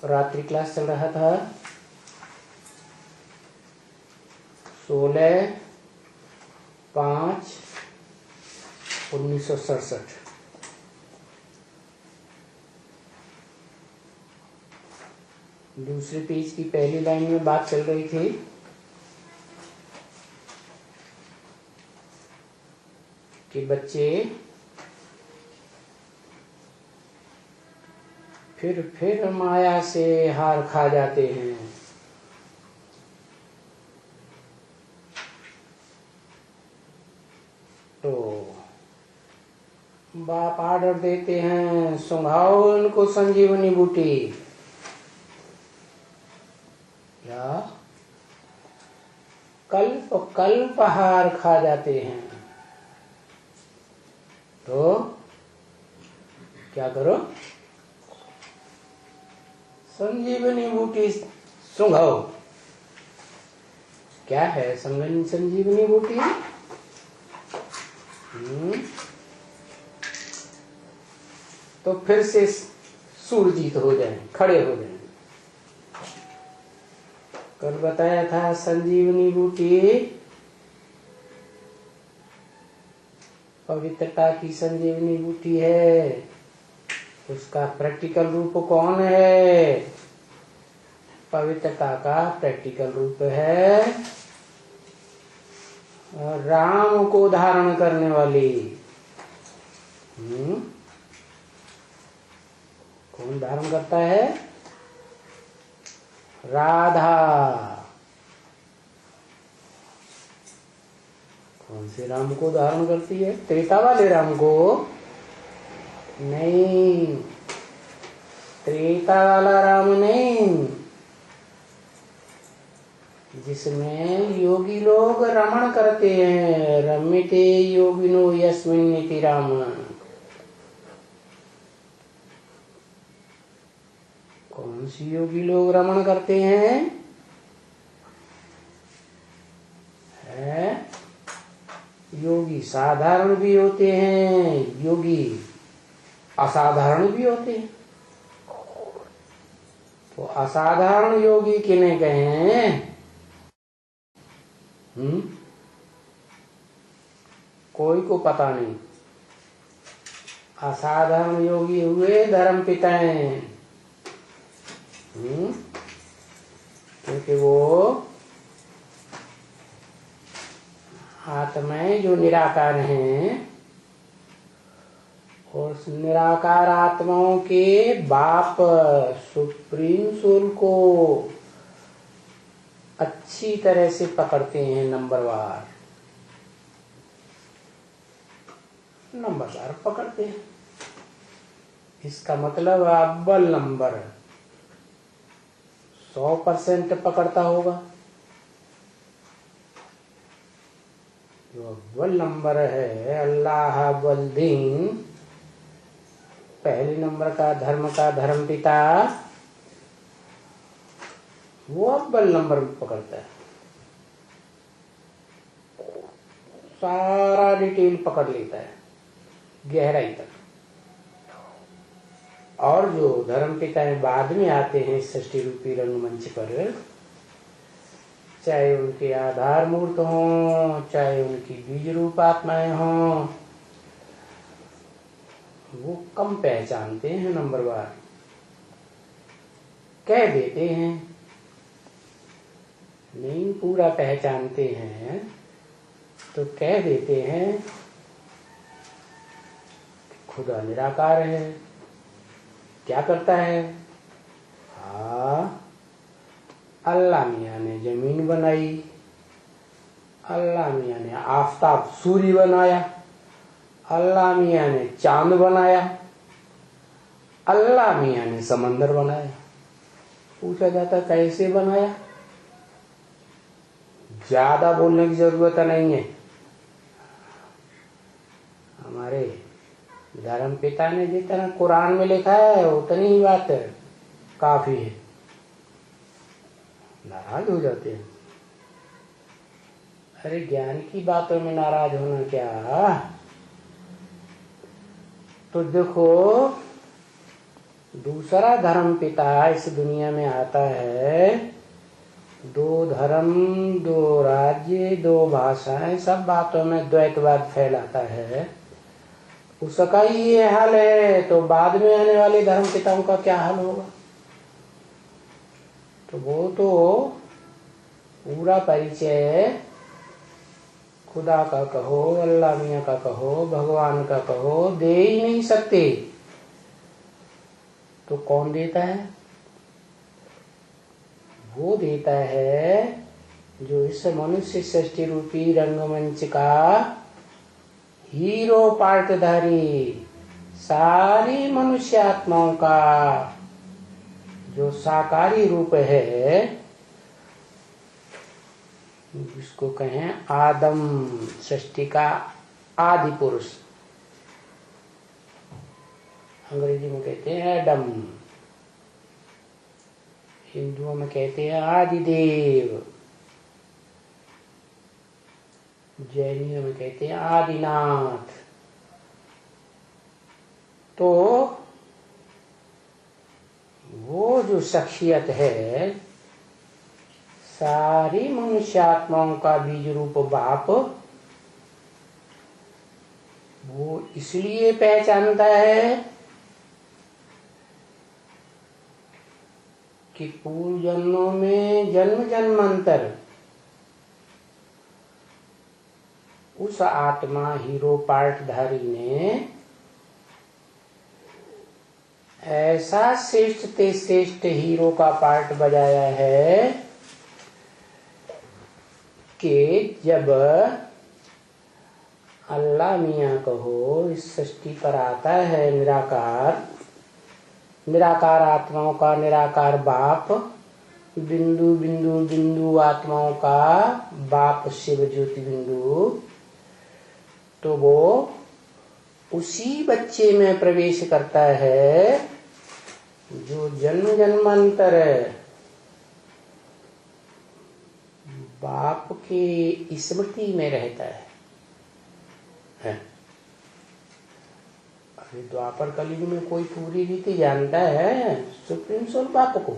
रात्रि क्लास चल रहा था 16/5/1967। दूसरे पेज की पहली लाइन में बात चल रही थी कि बच्चे फिर माया से हार खा जाते हैं। तो बाप आर्डर देते हैं, सुंघाओ उनको संजीवनी बूटी। या कल्प कल्प हार खा जाते हैं। तो क्या करो, संजीवनी बूटी सुंघाओ। क्या है संजीवनी बूटी? तो फिर से सुरजीत हो जाए, खड़े हो जाए। कल बताया था संजीवनी बूटी पवित्रता की संजीवनी बूटी है। उसका प्रैक्टिकल रूप कौन है? पवित्रता का प्रैक्टिकल रूप है राम को धारण करने वाली। कौन धारण करता है? राधा। कौन से राम को धारण करती है? त्रेता वाले राम को नहीं, त्रेता वाला राम नहीं, जिसमें योगी लोग रमण करते हैं। रमते योगिनो यस्मिन् इति राम। कौन सी योगी लोग रमण करते हैं? योगी साधारण भी होते हैं, योगी असाधारण भी होते हैं। तो असाधारण योगी किन्हें कहें? कोई को पता नहीं। असाधारण योगी हुए धर्म पिताएं, क्योंकि वो आत्माएं जो निराकार हैं, और उस निराकार आत्माओं के बाप सुप्रीम सोल को अच्छी तरह से पकड़ते हैं। नंबरवार पकड़ते हैं। इसका मतलब अव्वल नंबर 100% पकड़ता होगा। जो अव्वल नंबर है अल्लाह अव्वल दीन, पहले नंबर का धर्म पिता, वो अव्वल नंबर पकड़ता है। सारा डिटेल पकड़ लेता है गहराई तक। और जो धर्म पिताएं बाद में आते हैं सृष्टि रूपी रंगमंच पर, चाहे उनके आधार मूर्त हों, चाहे उनकी बीज रूप आत्माएं हों, वो कम पहचानते हैं। नंबरवार कह देते हैं, नहीं पूरा पहचानते हैं तो कह देते हैं खुदा निराकार है। क्या करता है? अल्लाह मियाँ ने जमीन बनाई, अल्लाह मियाँ ने आफताब सूर्य बनाया, अल्लाह मियाँ ने चांद बनाया, अल्लाह मियाँ ने समंदर बनाया। पूछा जाता कैसे बनाया? ज्यादा बोलने की जरूरत नहीं है। हमारे धर्म पिता ने जितना कुरान में लिखा है उतनी ही बात है, काफी है। नाराज हो जाते हैं। अरे ज्ञान की बातों में नाराज होना क्या? तो देखो दूसरा धर्म पिता इस दुनिया में आता है, दो धर्म, दो राज्य, दो भाषाएं, सब बातों में द्वैतवाद फैलाता है, उसका ही ये हाल है, तो बाद में आने वाले धर्म पिताओं का क्या हाल होगा? तो वो तो पूरा परिचय खुदा का कहो, अल्लाह मियाँ का कहो, भगवान का कहो, दे ही नहीं सकते। तो कौन देता है? वो देता है जो इस मनुष्य सृष्टि रूपी रंगमंच का हीरो पार्टधारी, सारी मनुष्य आत्माओं का जो साकारी रूप है, जिसको कहें आदम, सृष्टि का आदि पुरुष, अंग्रेजी में कहते हैं एडम, हिंदुओं में कहते हैं आदिदेव, जैनियों में कहते हैं आदिनाथ। तो वो जो शख्सियत है, सारी मनुष्य आत्माओं का बीज रूप बाप, वो इसलिए पहचानता है कि पूर्व जन्मों में जन्म जन्मांतर उस आत्मा हीरो पार्टधारी ने ऐसा श्रेष्ठ ते श्रेष्ठ हीरो का पार्ट बजाया है कि जब अल्लाह मियाँ कहो इस सृष्टि पर आता है निराकार, निराकार आत्माओं का निराकार बाप, बिंदु बिंदु बिंदु आत्माओं का बाप शिव ज्योति बिंदु, तो वो उसी बच्चे में प्रवेश करता है जो जन्म जन्मांतर बाप की स्मृति में रहता है। अरे द्वापर कलयुग में कोई पूरी रीति जानता है सुप्रीम सोल बाप को?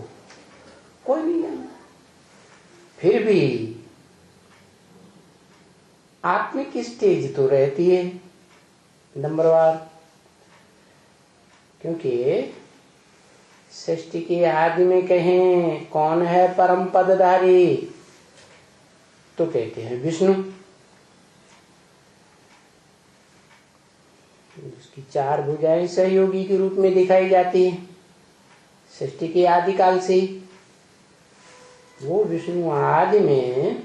कोई नहीं जानता। फिर भी आत्मिक स्टेज तो रहती है नंबरवार, क्योंकि सृष्टि के आदि में कहें कौन है परम पदधारी, तो कहते हैं विष्णु। उसकी चार भुजाएं सहयोगी के रूप में दिखाई जाती है सृष्टि के आदिकाल से। वो विष्णु आदि में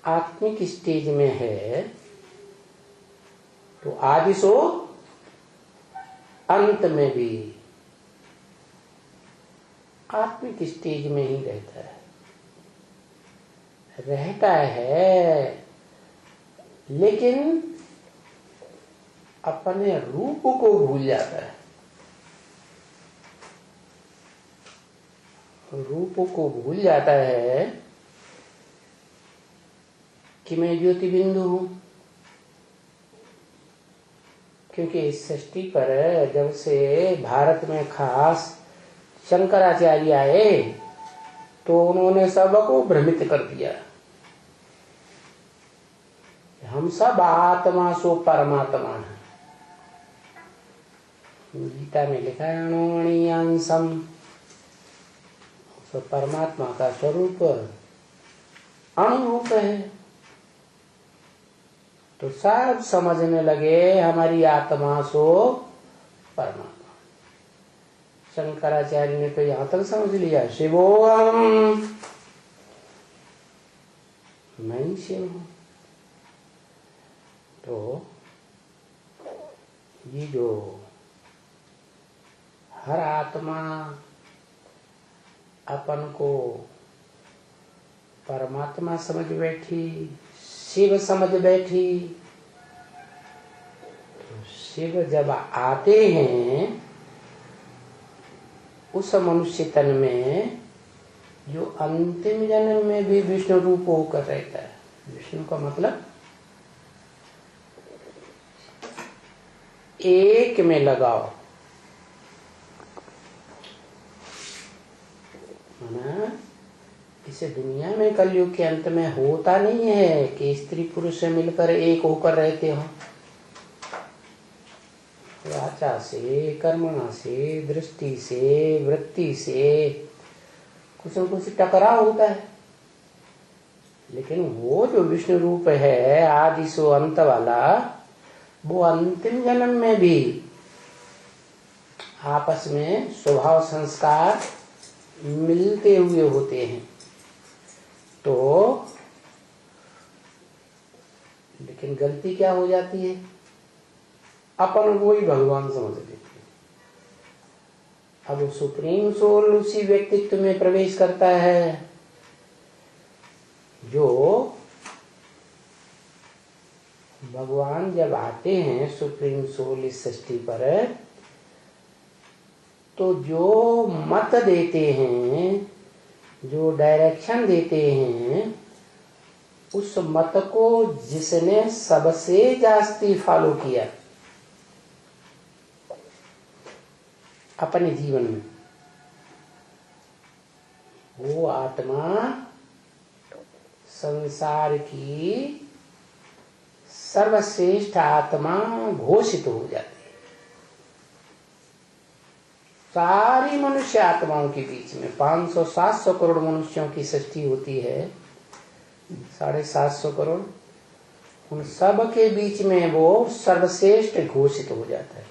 आत्मिक स्टेज में है, तो आदि सो अंत में भी आत्मिक स्टेज में ही रहता है, लेकिन अपने रूप को भूल जाता है। रूप को भूल जाता है कि मैं ज्योति बिंदु हूं, क्योंकि इस सृष्टि पर जब से भारत में खास शंकराचार्य आए तो उन्होंने सबको भ्रमित कर दिया। हम सब आत्मा सो परमात्मा है। गीता में लिखा है अणुअणीयांसम, तो परमात्मा का स्वरूप अणुरूप है। तो सब समझने लगे हमारी आत्मा सो परमात्मा। शंकराचार्य ने तो यहां तक समझ लिया शिवोहम, मैं ही शिव हूं। तो ये जो हर आत्मा अपन को परमात्मा समझ बैठी, शिव समझ बैठी, तो शिव जब आते हैं उस मनुष्य तन में, जो अंतिम जन्म में भी विष्णु रूप होकर रहता है। विष्णु का मतलब एक में लगाओ, इसे दुनिया में कलयुग के अंत में होता नहीं है कि स्त्री पुरुष से मिलकर एक होकर रहते हो। वाचा से, कर्मणा से, दृष्टि से, वृत्ति से कुछ न कुछ टकराव होता है। लेकिन वो जो विष्णु रूप है आदि सो अंत वाला, वो अंतिम जन्म में भी आपस में स्वभाव संस्कार मिलते हुए होते हैं। तो लेकिन गलती क्या हो जाती है, अपन वो ही भगवान समझ लेते हैं। अब सुप्रीम सोल उसी व्यक्तित्व में प्रवेश करता है जो भगवान जब आते हैं सुप्रीम सोल इस सृष्टि पर, तो जो मत देते हैं, जो डायरेक्शन देते हैं, उस मत को जिसने सबसे जास्ती फॉलो किया अपने जीवन में, वो आत्मा संसार की सर्वश्रेष्ठ आत्मा घोषित हो जाती है। सारी मनुष्य आत्माओं के बीच में 500-700 करोड़ मनुष्यों की सृष्टि होती है, 750 करोड़, उन सब के बीच में वो सर्वश्रेष्ठ घोषित हो जाता है।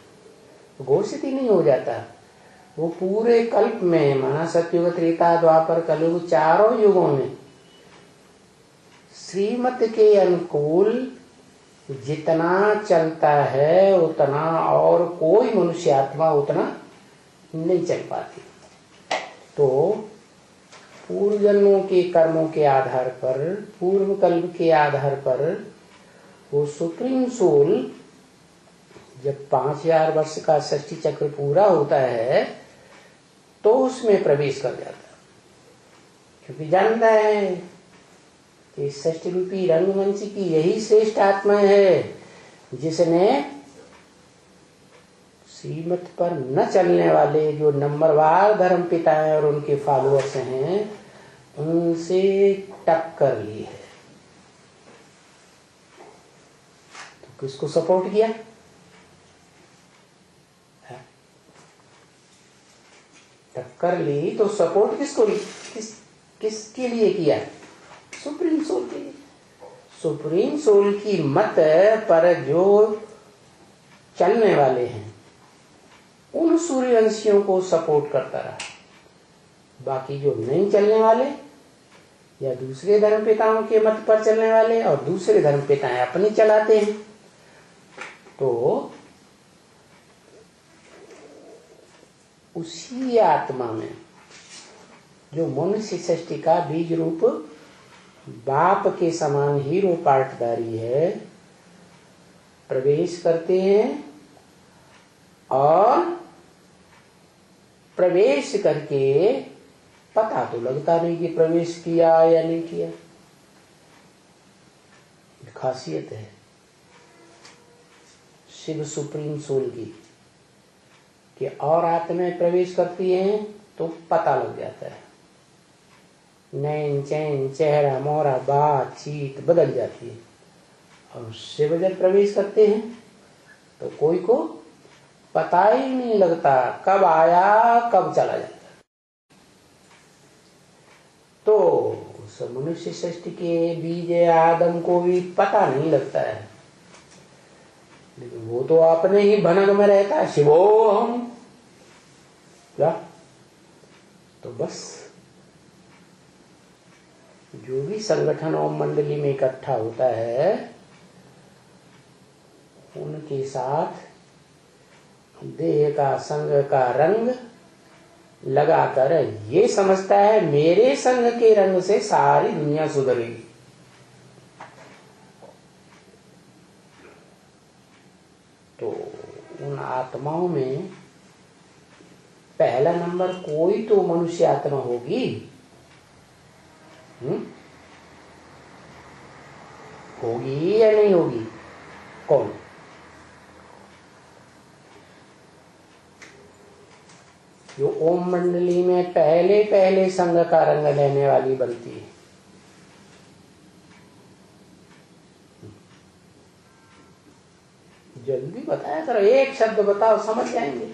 घोषित ही नहीं हो जाता, वो पूरे कल्प में, माना सतयुग, त्रेता, द्वापर, कलयुग, चारों युगों में श्रीमत के अनुकूल जितना चलता है उतना और कोई मनुष्य आत्मा उतना नहीं चल पाती। तो पूर्व जन्मों के कर्मों के आधार पर, पूर्व कल्प के आधार पर वो सुप्रीम सोल जब 5000 वर्ष का सृष्टि चक्र पूरा होता है तो उसमें प्रवेश कर जाता है, क्योंकि जानता है कि सृष्टि रूपी रंगमंच की यही श्रेष्ठ आत्मा है जिसने श्रीमत पर न चलने वाले जो नंबरवार धर्म पिता हैं और उनके फॉलोअर्स हैं उनसे टक्कर ली है। तो किसको सपोर्ट किया? टक्कर ली तो सपोर्ट किसको ली? किसके लिए किया? सुप्रीम सोल के लिए। सुप्रीम सोल की मत पर जो चलने वाले हैं उन सूर्यवंशियों को सपोर्ट करता रहा। बाकी जो नहीं चलने वाले या दूसरे धर्म पिताओं के मत पर चलने वाले और दूसरे धर्म पिताएं अपने चलाते हैं, तो उसी आत्मा में जो मनुष्य सृष्टि का बीज रूप बाप के समान हीरो पार्टदारी है, प्रवेश करते हैं और प्रवेश करके पता तो लगता नहीं कि प्रवेश किया या नहीं किया। खासियत है शिव सुप्रीम सोल की कि और आत्माएं प्रवेश करती हैं तो पता लग जाता है, नैन चैन चेहरा मोहरा बातचीत बदल जाती है। और शिव जब प्रवेश करते हैं तो कोई को पता ही नहीं लगता कब आया कब चला जाता। तो उस मनुष्य सृष्टि के बीज आदम को भी पता नहीं लगता है, लेकिन वो तो अपने ही भनक में रहता है, शिवोहम क्या। तो बस जो भी संगठन ओम मंडली में इकट्ठा होता है उनके साथ देह का संग का रंग लगाकर ये समझता है मेरे संग के रंग से सारी दुनिया सुधरेगी। तो उन आत्माओं में पहला नंबर कोई तो मनुष्य आत्मा होगी, होगी या नहीं होगी? कौन? जो ओम मंडली में पहले पहले संग का रंग लेने वाली बनती है। जल्दी बताया करो, एक शब्द बताओ समझ जाएंगे।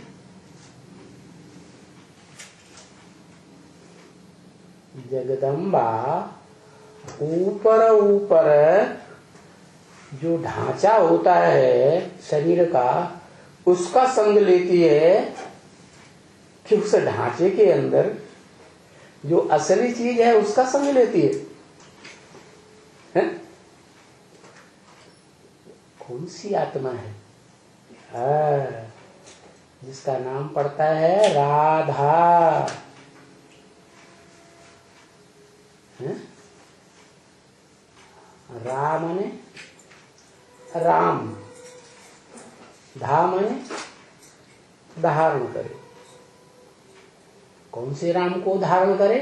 जगदम्बा ऊपर ऊपर जो ढांचा होता है शरीर का, उसका संग लेती है कि उस ढांचे के अंदर जो असली चीज है उसका संग लेती है? कौन सी आत्मा है? जिसका नाम पड़ता है राधा। रा माने राम, धा माने धारण करे। कौन से राम को धारण करे?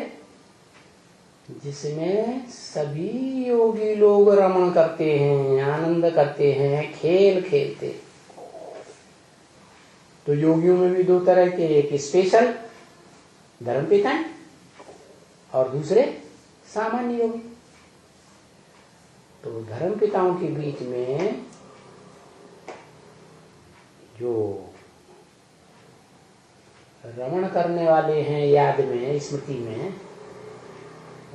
जिसमें सभी योगी लोग रमण करते हैं, आनंद करते हैं, खेल खेलते। तो योगियों में भी दो तरह के, एक स्पेशल धर्मपिता हैं और दूसरे सामान्य योगी। तो धर्मपिताओं के बीच में जो रमण करने वाले हैं याद में, स्मृति में,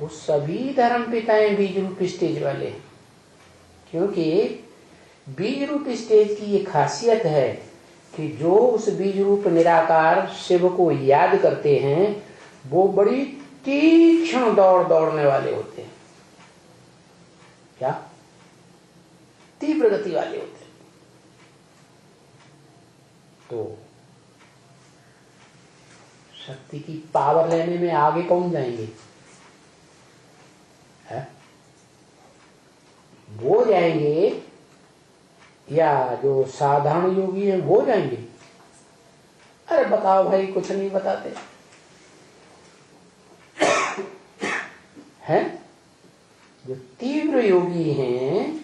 वो सभी धर्मपिताएं बीज रूप स्टेज वाले हैं। क्योंकि बीज रूप स्टेज की ये खासियत है कि जो उस बीज रूप निराकार शिव को याद करते हैं वो बड़ी तीक्ष्ण दौड़ने वाले होते हैं। क्या? तीव्र गति वाले होते हैं। तो शक्ति की पावर लेने में आगे कौन जाएंगे? है? वो जाएंगे या जो साधारण योगी है वो जाएंगे? अरे बताओ भाई, कुछ नहीं बताते हैं। जो तीव्र योगी हैं,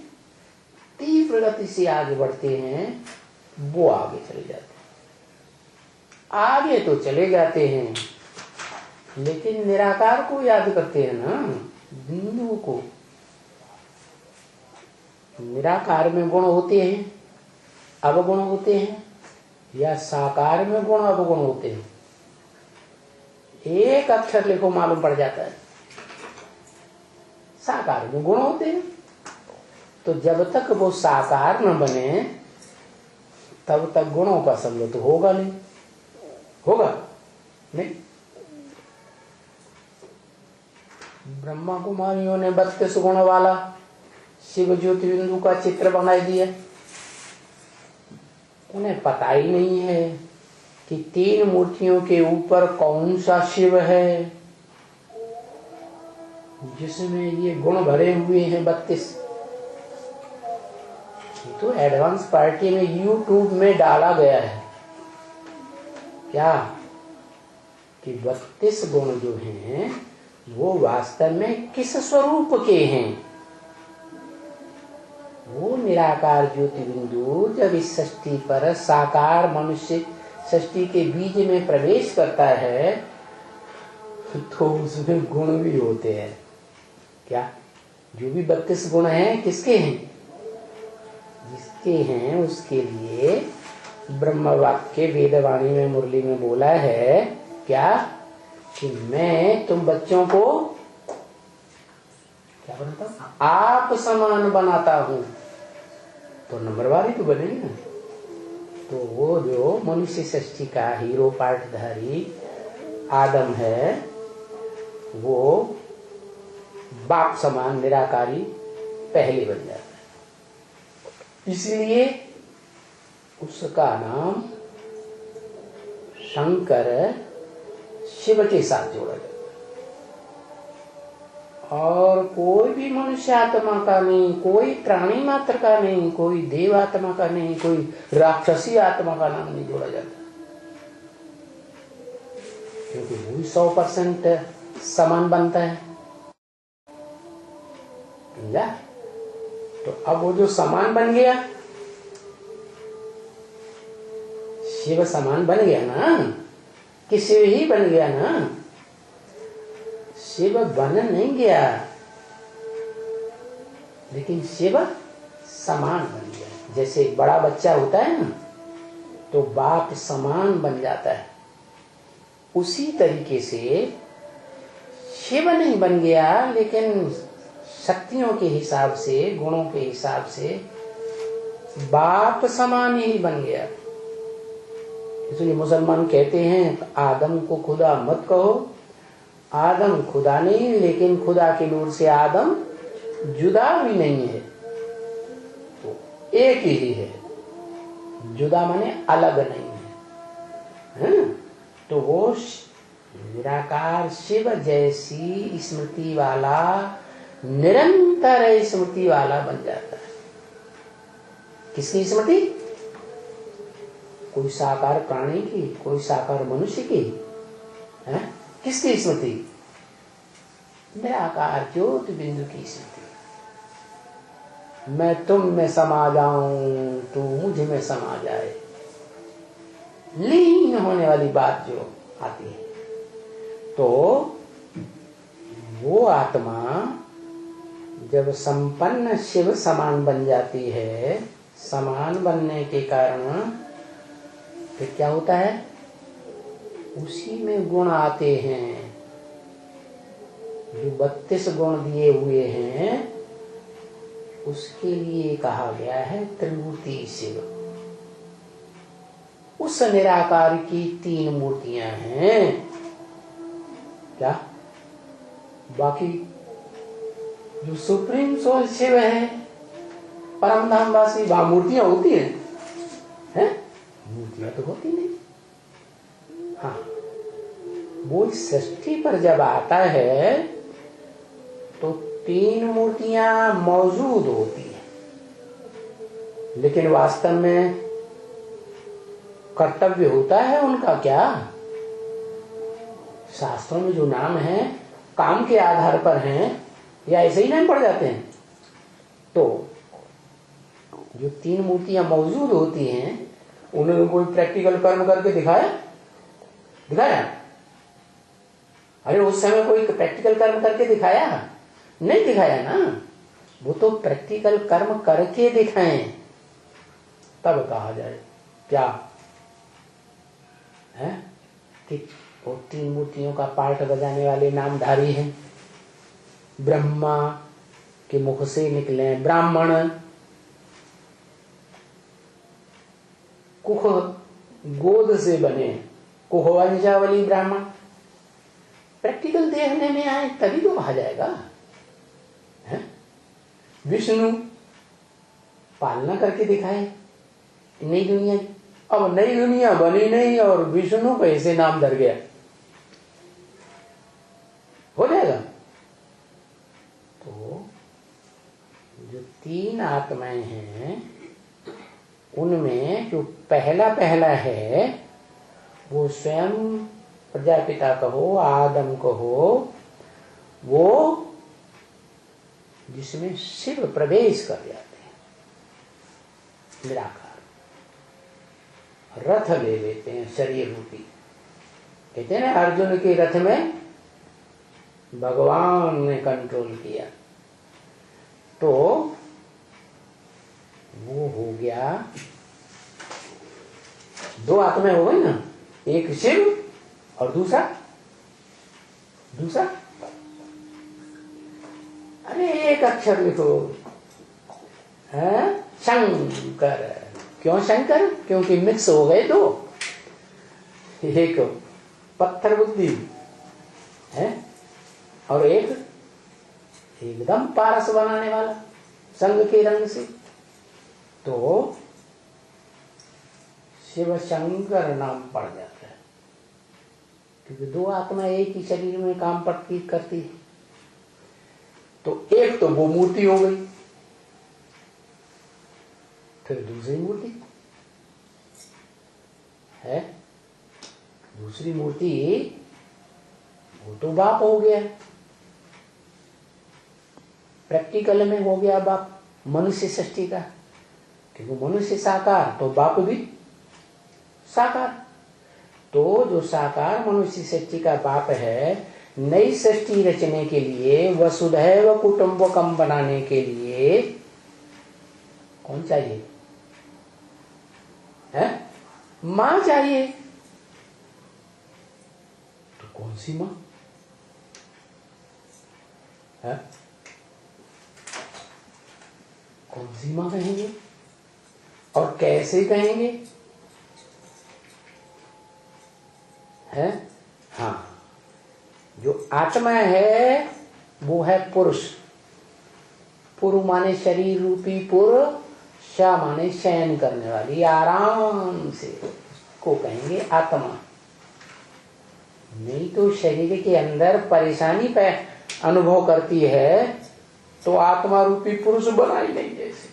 तीव्र गति से आगे बढ़ते हैं, वो आगे चले जाते हैं। आगे तो चले जाते हैं लेकिन निराकार को याद करते हैं ना, बिंदु को। निराकार में गुण होते हैं, अवगुण होते हैं, या साकार में गुण अवगुण होते हैं? एक अक्षर लिखो मालूम पड़ जाता है। साकार में गुण होते हैं। तो जब तक वो साकार न बने तब तक गुणों का संग तो होगा नहीं। होगा नहीं। ब्रह्मा कुमारियों ने 32 गुण वाला शिव ज्योति बिंदु का चित्र बना दिया। उन्हें पता ही नहीं है कि 3 मूर्तियों के ऊपर कौन सा शिव है जिसमें ये गुण भरे हुए हैं 32। तो एडवांस पार्टी में यूट्यूब में डाला गया है क्या कि 32 गुण जो हैं वो वास्तव में किस स्वरूप के हैं। वो निराकार ज्योति बिंदु जब इस सृष्टि पर साकार मनुष्य सृष्टि के बीज में प्रवेश करता है तो उसमें गुण भी होते हैं। क्या? जो भी 32 गुण हैं किसके हैं? जिसके हैं उसके लिए ब्रह्म वाक्य वेदवाणी में मुरली में बोला है क्या कि मैं तुम बच्चों को क्या बनाता हूं? आप समान बनाता हूं। तो नंबरवारी तो बनेगी ना। तो वो जो मनुष्य सृष्टि का हीरो पार्टधारी आदम है वो बाप समान निराकारी पहले बन जाता है। इसलिए उसका नाम शंकर शिव के साथ जोड़ा जाता है। और कोई भी मनुष्य आत्मा का नहीं, कोई प्राणी मात्र का नहीं, कोई देव आत्मा का नहीं, कोई राक्षसी आत्मा का नाम नहीं जोड़ा जाता, क्योंकि वही 100% समान बनता है। समझा? तो अब वो जो समान बन गया, शिव समान बन गया ना, कि शिव ही बन गया ना, शिव बन नहीं गया, लेकिन शिव समान बन गया। जैसे बड़ा बच्चा होता है ना, तो बाप समान बन जाता है, उसी तरीके से शिव नहीं बन गया, लेकिन शक्तियों के हिसाब से, गुणों के हिसाब से बाप समान ही बन गया। इसलिए मुसलमान कहते हैं आदम को खुदा मत कहो। आदम खुदा नहीं, लेकिन खुदा के नूर से आदम जुदा भी नहीं है, तो एक ही है। जुदा माने अलग नहीं है, तो वो निराकार शिव जैसी स्मृति वाला, निरंतर स्मृति वाला बन जाता है। किसकी स्मृति? कोई साकार प्राणी की, कोई साकार मनुष्य की, है? किसकी स्मृति? निराकार ज्योति बिंदु की स्मृति। मैं तुम में समा जाऊं, तू मुझ में समा जाए, लीन होने वाली बात जो आती है, तो वो आत्मा जब संपन्न शिव समान बन जाती है, समान बनने के कारण फिर क्या होता है? उसी में गुण आते हैं, जो 32 गुण दिए हुए हैं, उसके लिए कहा गया है त्रिमूर्ति शिव। उस निराकार की 3 मूर्तियां हैं। क्या? बाकी जो सुप्रीम सोल शिव है, परम धामवासी, वहां मूर्तियां होती हैं? मूर्तियां तो होती नहीं। हाँ, वो इस सृष्टि पर जब आता है तो 3 मूर्तियां मौजूद होती हैं, लेकिन वास्तव में कर्तव्य होता है उनका क्या? शास्त्रों में जो नाम है काम के आधार पर हैं या ऐसे ही नाम पड़ जाते हैं? तो जो 3 मूर्तियां मौजूद होती हैं, उन्होंने कोई प्रैक्टिकल कर्म करके दिखाया? अरे उस समय कोई प्रैक्टिकल कर्म करके दिखाया? नहीं दिखाया ना। वो तो प्रैक्टिकल कर्म करके दिखाएं, तब कहा जाए क्या है कि वो 3 मूर्तियों का पाठ बजाने वाले नामधारी हैं। ब्रह्मा के मुख से निकले ब्राह्मण, कुख गोद से बने कुहवंशावली ब्राह्मण। प्रैक्टिकल देखने में आए तभी तो कहा जाएगा। विष्णु पालना करके दिखाए नई दुनिया की। अब नई दुनिया बनी नहीं और विष्णु को ऐसे नाम धर गया, हो जाएगा? तो जो 3 आत्माएं हैं, उनमें जो पहला है वो स्वयं प्रजापिता कहो, आदम कहो, वो जिसमें शिव प्रवेश कर जाते हैं, निराकार रथ ले लेते हैं शरीर रूपी। कहते हैं ना, अर्जुन के रथ में भगवान ने कंट्रोल किया, तो वो हो गया 2 आत्माएं हो गई ना, एक शिव और दूसरा अरे एक अक्षर लिखो, है शंकर। क्यों शंकर? क्योंकि मिक्स हो गए 2। एक पत्थर बुद्धि है और एक एकदम पारस बनाने वाला संग के रंग से। तो शिव शंकर नाम पड़ जाता है, क्योंकि 2 आत्मा एक ही शरीर में काम करती है। तो एक तो वो मूर्ति हो गई, फिर दूसरी मूर्ति है, दूसरी मूर्ति वो तो बाप हो गया, प्रैक्टिकल में हो गया बाप मनुष्य सृष्टि का, क्योंकि मनुष्य साकार तो बाप भी साकार। तो जो साकार मनुष्य सृष्टि का बाप है, नई सृष्टि रचने के लिए, वसुधैव कुटुंबकम बनाने के लिए कौन चाहिए? है? मां चाहिए। तो कौन सी मां है? कौन सी मां कहेंगे और कैसे कहेंगे? है? हाँ, जो आत्मा है वो है पुरुष। पुरु माने शरीर रूपी पुर, शा माने शयन करने वाली, आराम से को कहेंगे आत्मा। नहीं तो शरीर के अंदर परेशानी पे अनुभव करती है तो आत्मा रूपी पुरुष बना ही नहीं। जैसे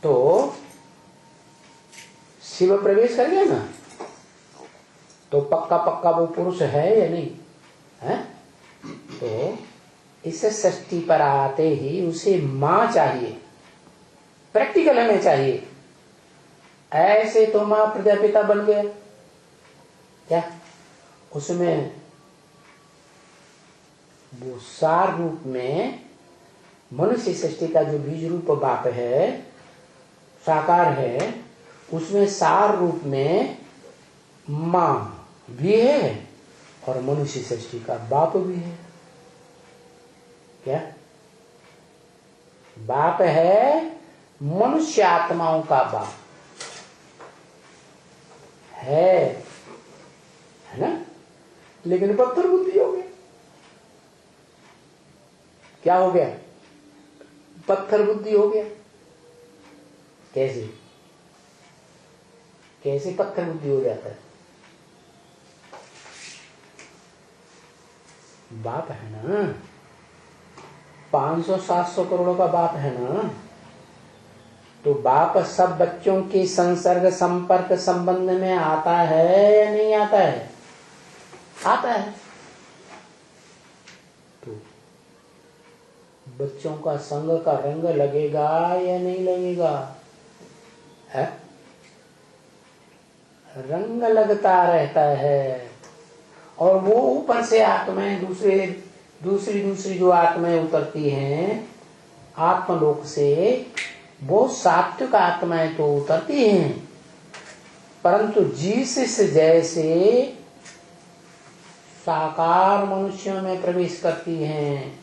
तो शिव प्रवेश कर गया ना, तो पक्का पक्का वो पुरुष है या नहीं है? तो इसे षष्ठी पर आते ही उसे मां चाहिए, प्रैक्टिकल हमें चाहिए। ऐसे तो मां प्रजापिता बन गया क्या? उसमें वो सार रूप में मनुष्य सृष्टि का जो बीज रूप बाप है, साकार है, उसमें सार रूप में मां भी है और मनुष्य सृष्टि का बाप भी है। क्या बाप है? मनुष्य आत्माओं का बाप है ना? लेकिन पत्थर बुद्धि हो गया। क्या हो गया? पत्थर बुद्धि हो गया। कैसे? कैसे पत्थर बुद्धि हो जाता है? बाप है ना, 500-700 करोड़ का बाप है ना, तो बाप सब बच्चों के संसर्ग संपर्क संबंध में आता है या नहीं आता है? आता है। तो बच्चों का संग का रंग लगेगा या नहीं लगेगा? है? रंग लगता रहता है। और वो ऊपर से आत्माएं दूसरी जो आत्माएं उतरती हैं आत्मलोक से, वो सात्विक आत्माएं तो उतरती हैं, परंतु जिस जैसे साकार मनुष्यों में प्रवेश करती हैं,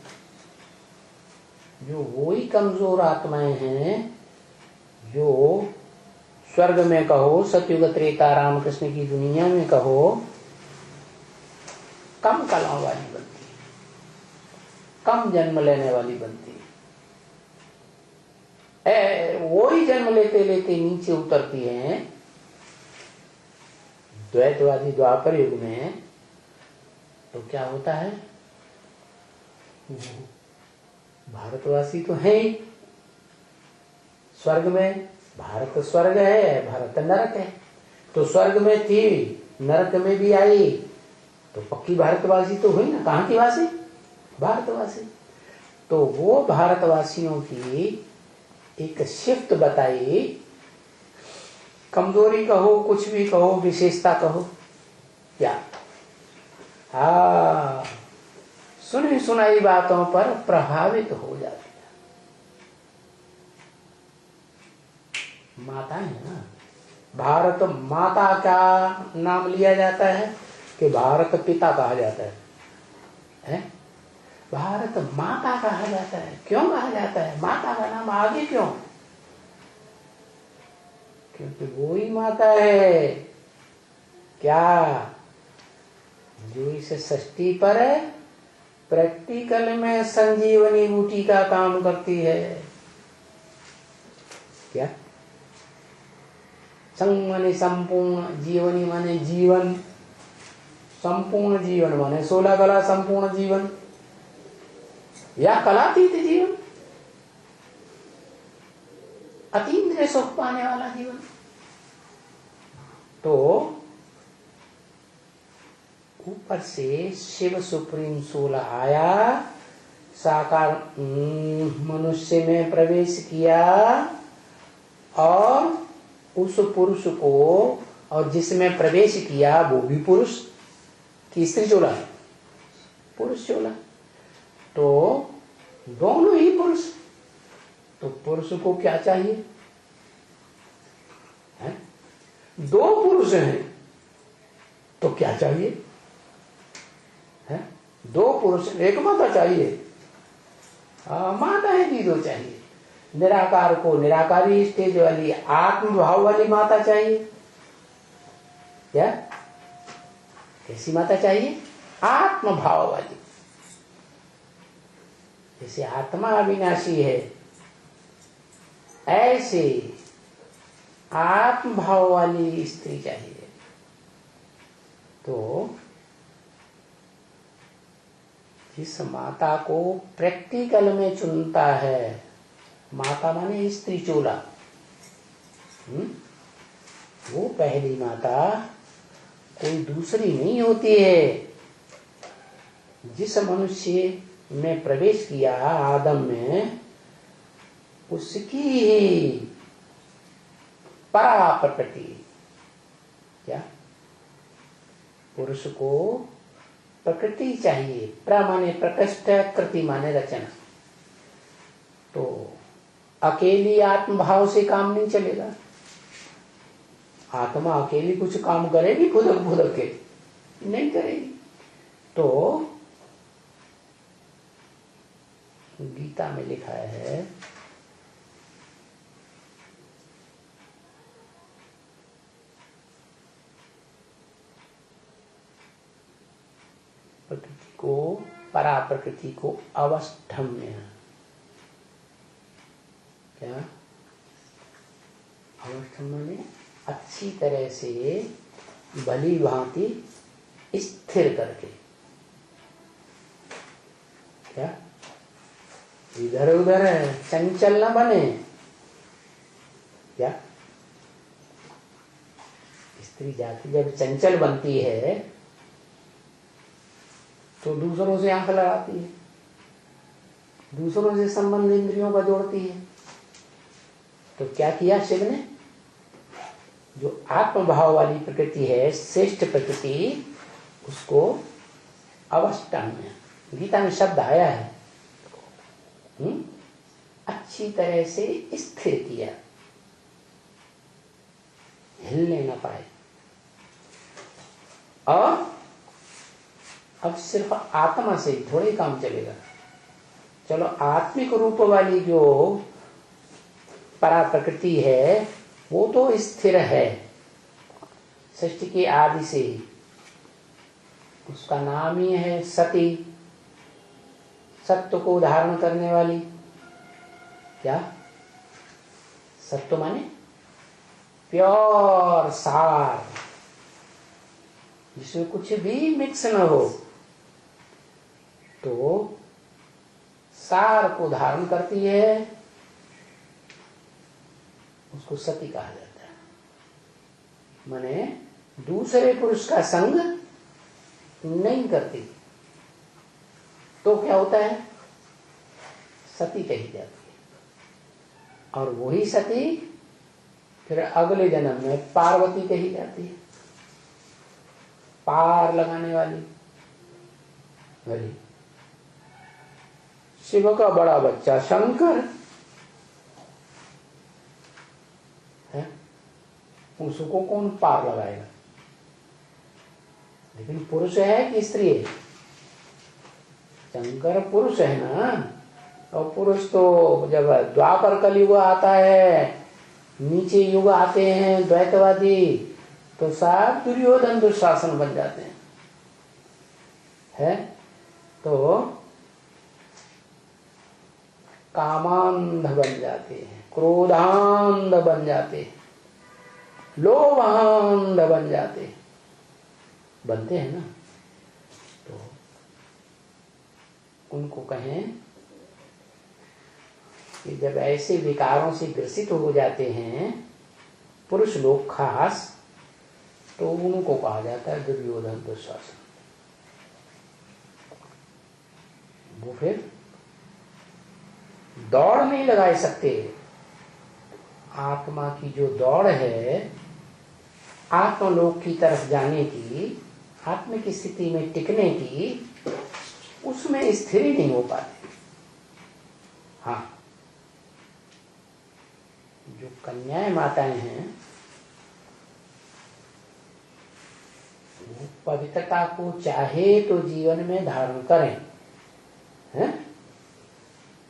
जो वही कमजोर आत्माएं हैं जो स्वर्ग में कहो, सतयुग त्रेता रामकृष्ण की दुनिया में कहो, कम कलाओं वाली बनती है, कम जन्म लेने वाली बनती है। वो ही जन्म लेते लेते नीचे उतरती हैं। द्वैतवादी द्वापर युग में तो क्या होता है? भारतवासी तो है ही, स्वर्ग में भारत स्वर्ग है, भारत नरक है। तो स्वर्ग में थी, नरक में भी आई, तो पक्की भारतवासी तो हुई ना। कहाँ की वासी? भारतवासी। तो वो भारतवासियों की एक शिफ्ट बताई, कमजोरी कहो, कुछ भी कहो, विशेषता कहो, क्या? हाँ, सुनी सुनाई बातों पर प्रभावित हो जाती है। माता है ना, भारत माता का नाम लिया जाता है कि भारत पिता कहा जाता है? भारत माता कहा जाता है। क्यों कहा जाता है? माता का नाम आगे क्यों? क्योंकि वो ही माता है। क्या? जो इस सृष्टि पर प्रैक्टिकल में संजीवनी बूटी का काम करती है। क्या? संग माने संपूर्ण, जीवनी माने जीवन, संपूर्ण जीवन माने 16 कला संपूर्ण जीवन या कलातीत जीवन, अतीन्द्रिय सुख पाने वाला जीवन। तो ऊपर से शिव सुप्रीम सोल आया, साकार मनुष्य में प्रवेश किया और उस पुरुष को और जिसमें प्रवेश किया वो भी पुरुष की स्त्री चोला है, पुरुष चोला। तो दोनों ही पुरुष। तो पुरुष को क्या चाहिए है? दो पुरुष हैं तो क्या चाहिए है? दो पुरुष एक माता चाहिए। माता है भी दो चाहिए। निराकार को निराकारी स्टेज वाली आत्म भाव वाली माता चाहिए। क्या कैसी माता चाहिए? आत्म भाव वाली। जैसे आत्मा अविनाशी है ऐसे आत्म भाव वाली स्त्री चाहिए। तो जिस माता को प्रैक्टिकल में चुनता है, माता माने स्त्री चोला, वो पहली माता कोई दूसरी नहीं होती है। जिस मनुष्य में प्रवेश किया आदम में, उसकी ही परा प्रकृति। क्या पुरुष को प्रकृति चाहिए। प्र माने प्रकृष्ट, कृति माने रचना। तो अकेली आत्म भाव से काम नहीं चलेगा। आत्मा अकेली कुछ काम करेगी फुदक फुदक के? नहीं करेगी। तो गीता में लिखा है प्रकृति को, परा प्रकृति को अवस्थम्य। क्या अवस्थम्य में अच्छी तरह से भली भांति स्थिर करके। क्या इधर उधर चंचल न बने। क्या स्त्री जाति जब चंचल बनती है तो दूसरों से आंख लगाती है, दूसरों से संबंध इंद्रियों का जोड़ती है। तो क्या किया शिव ने? जो आत्मभाव वाली प्रकृति है, श्रेष्ठ प्रकृति, उसको अवस्थम्य, गीता में शब्द आया है, अच्छी तरह से स्थिर किया, हिलने न पाए। और अब सिर्फ आत्मा से ही थोड़े काम चलेगा। चलो आत्मिक रूप वाली जो परा प्रकृति है वो तो स्थिर है सृष्टि के आदि से ही। उसका नाम ही है सती, सत्य को धारण करने वाली। क्या सत्य माने प्योर सार, जिसमें कुछ भी मिक्स न हो। तो सार को धारण करती है, उसको सती कहा जाता है। माने दूसरे पुरुष का संग नहीं करती तो क्या होता है? सती कही जाती है। और वही सती फिर अगले जन्म में पार्वती कही जाती है, पार लगाने वाली। वही शिव का बड़ा बच्चा शंकर है, उसको कौन पार लगाएगा? लेकिन पुरुष है कि स्त्री है? शंकर पुरुष है ना। और पुरुष तो जब द्वापर कलयुग आता है, नीचे युग आते हैं द्वैतवादी, तो सब दुर्योधन दुशासन बन जाते हैं। है तो कामांध बन जाते हैं, क्रोधांध बन जाते हैं, लोभांध बन जाते हैं, बनते हैं ना। तो उनको कहें कि जब ऐसे विकारों से ग्रसित हो जाते हैं पुरुष लोग खास, तो उनको कहा जाता है दुर्योधन दुशासन। वो फिर दौड़ नहीं लगा सकते। आत्मा की जो दौड़ है आत्मलोक की तरफ जाने की, आत्म की स्थिति में टिकने की, उसमें स्थिर ही नहीं हो पाते। हाँ, जो कन्याएं माताएं हैं वो पवित्रता को चाहे तो जीवन में धारण करें, हैं?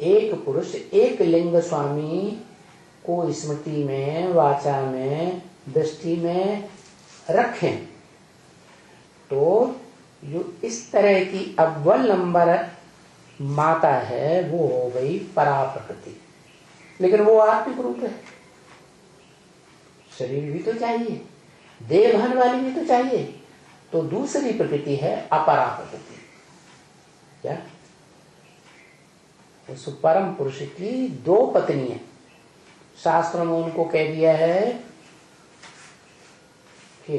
एक पुरुष एक लिंग स्वामी को स्मृति में, वाचा में, दृष्टि में रखें तो जो इस तरह की अव्वल नंबर माता है वो हो गई परा प्रकृति। लेकिन वो आत्मिक रूप है, शरीर भी तो चाहिए, देवहन वाली भी तो चाहिए, तो दूसरी प्रकृति है अपरा प्रकृति। क्या उस परम पुरुष की दो पत्नियां, शास्त्रों में उनको कह दिया है कि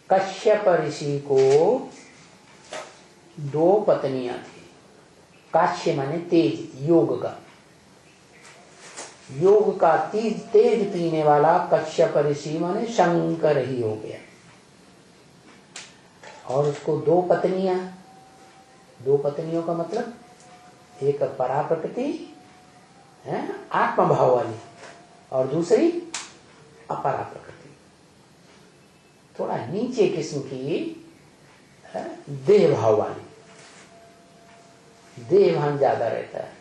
कश्यप ऋषि को दो पत्नियां थी। काश्य माने तेज, योग का तेज पीने वाला कश्यप ऋषि माने शंकर ही हो गया। और उसको दो पत्नियों का मतलब एक परा प्रकृति है आत्म भाव वाली, और दूसरी अपरा प्रकृति थोड़ा नीचे किस्म की देह भाव वाली। देहभान ज्यादा रहता है,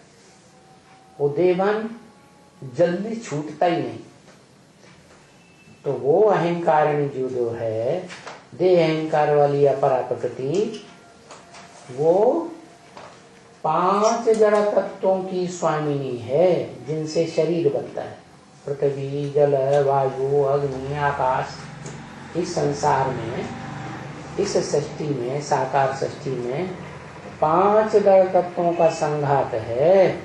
वो देहभान जल्दी छूटता ही नहीं। तो वो अहंकारिणी जो है, देह अहंकार वाली अपरा प्रकृति, वो 5 जड़ तत्वों की स्वामिनी है जिनसे शरीर बनता है। पृथ्वी, जल, वायु, अग्नि, आकाश। इस संसार में, इस सृष्टि में, साकार सृष्टि में 5 जड़ तत्वों का संघात है?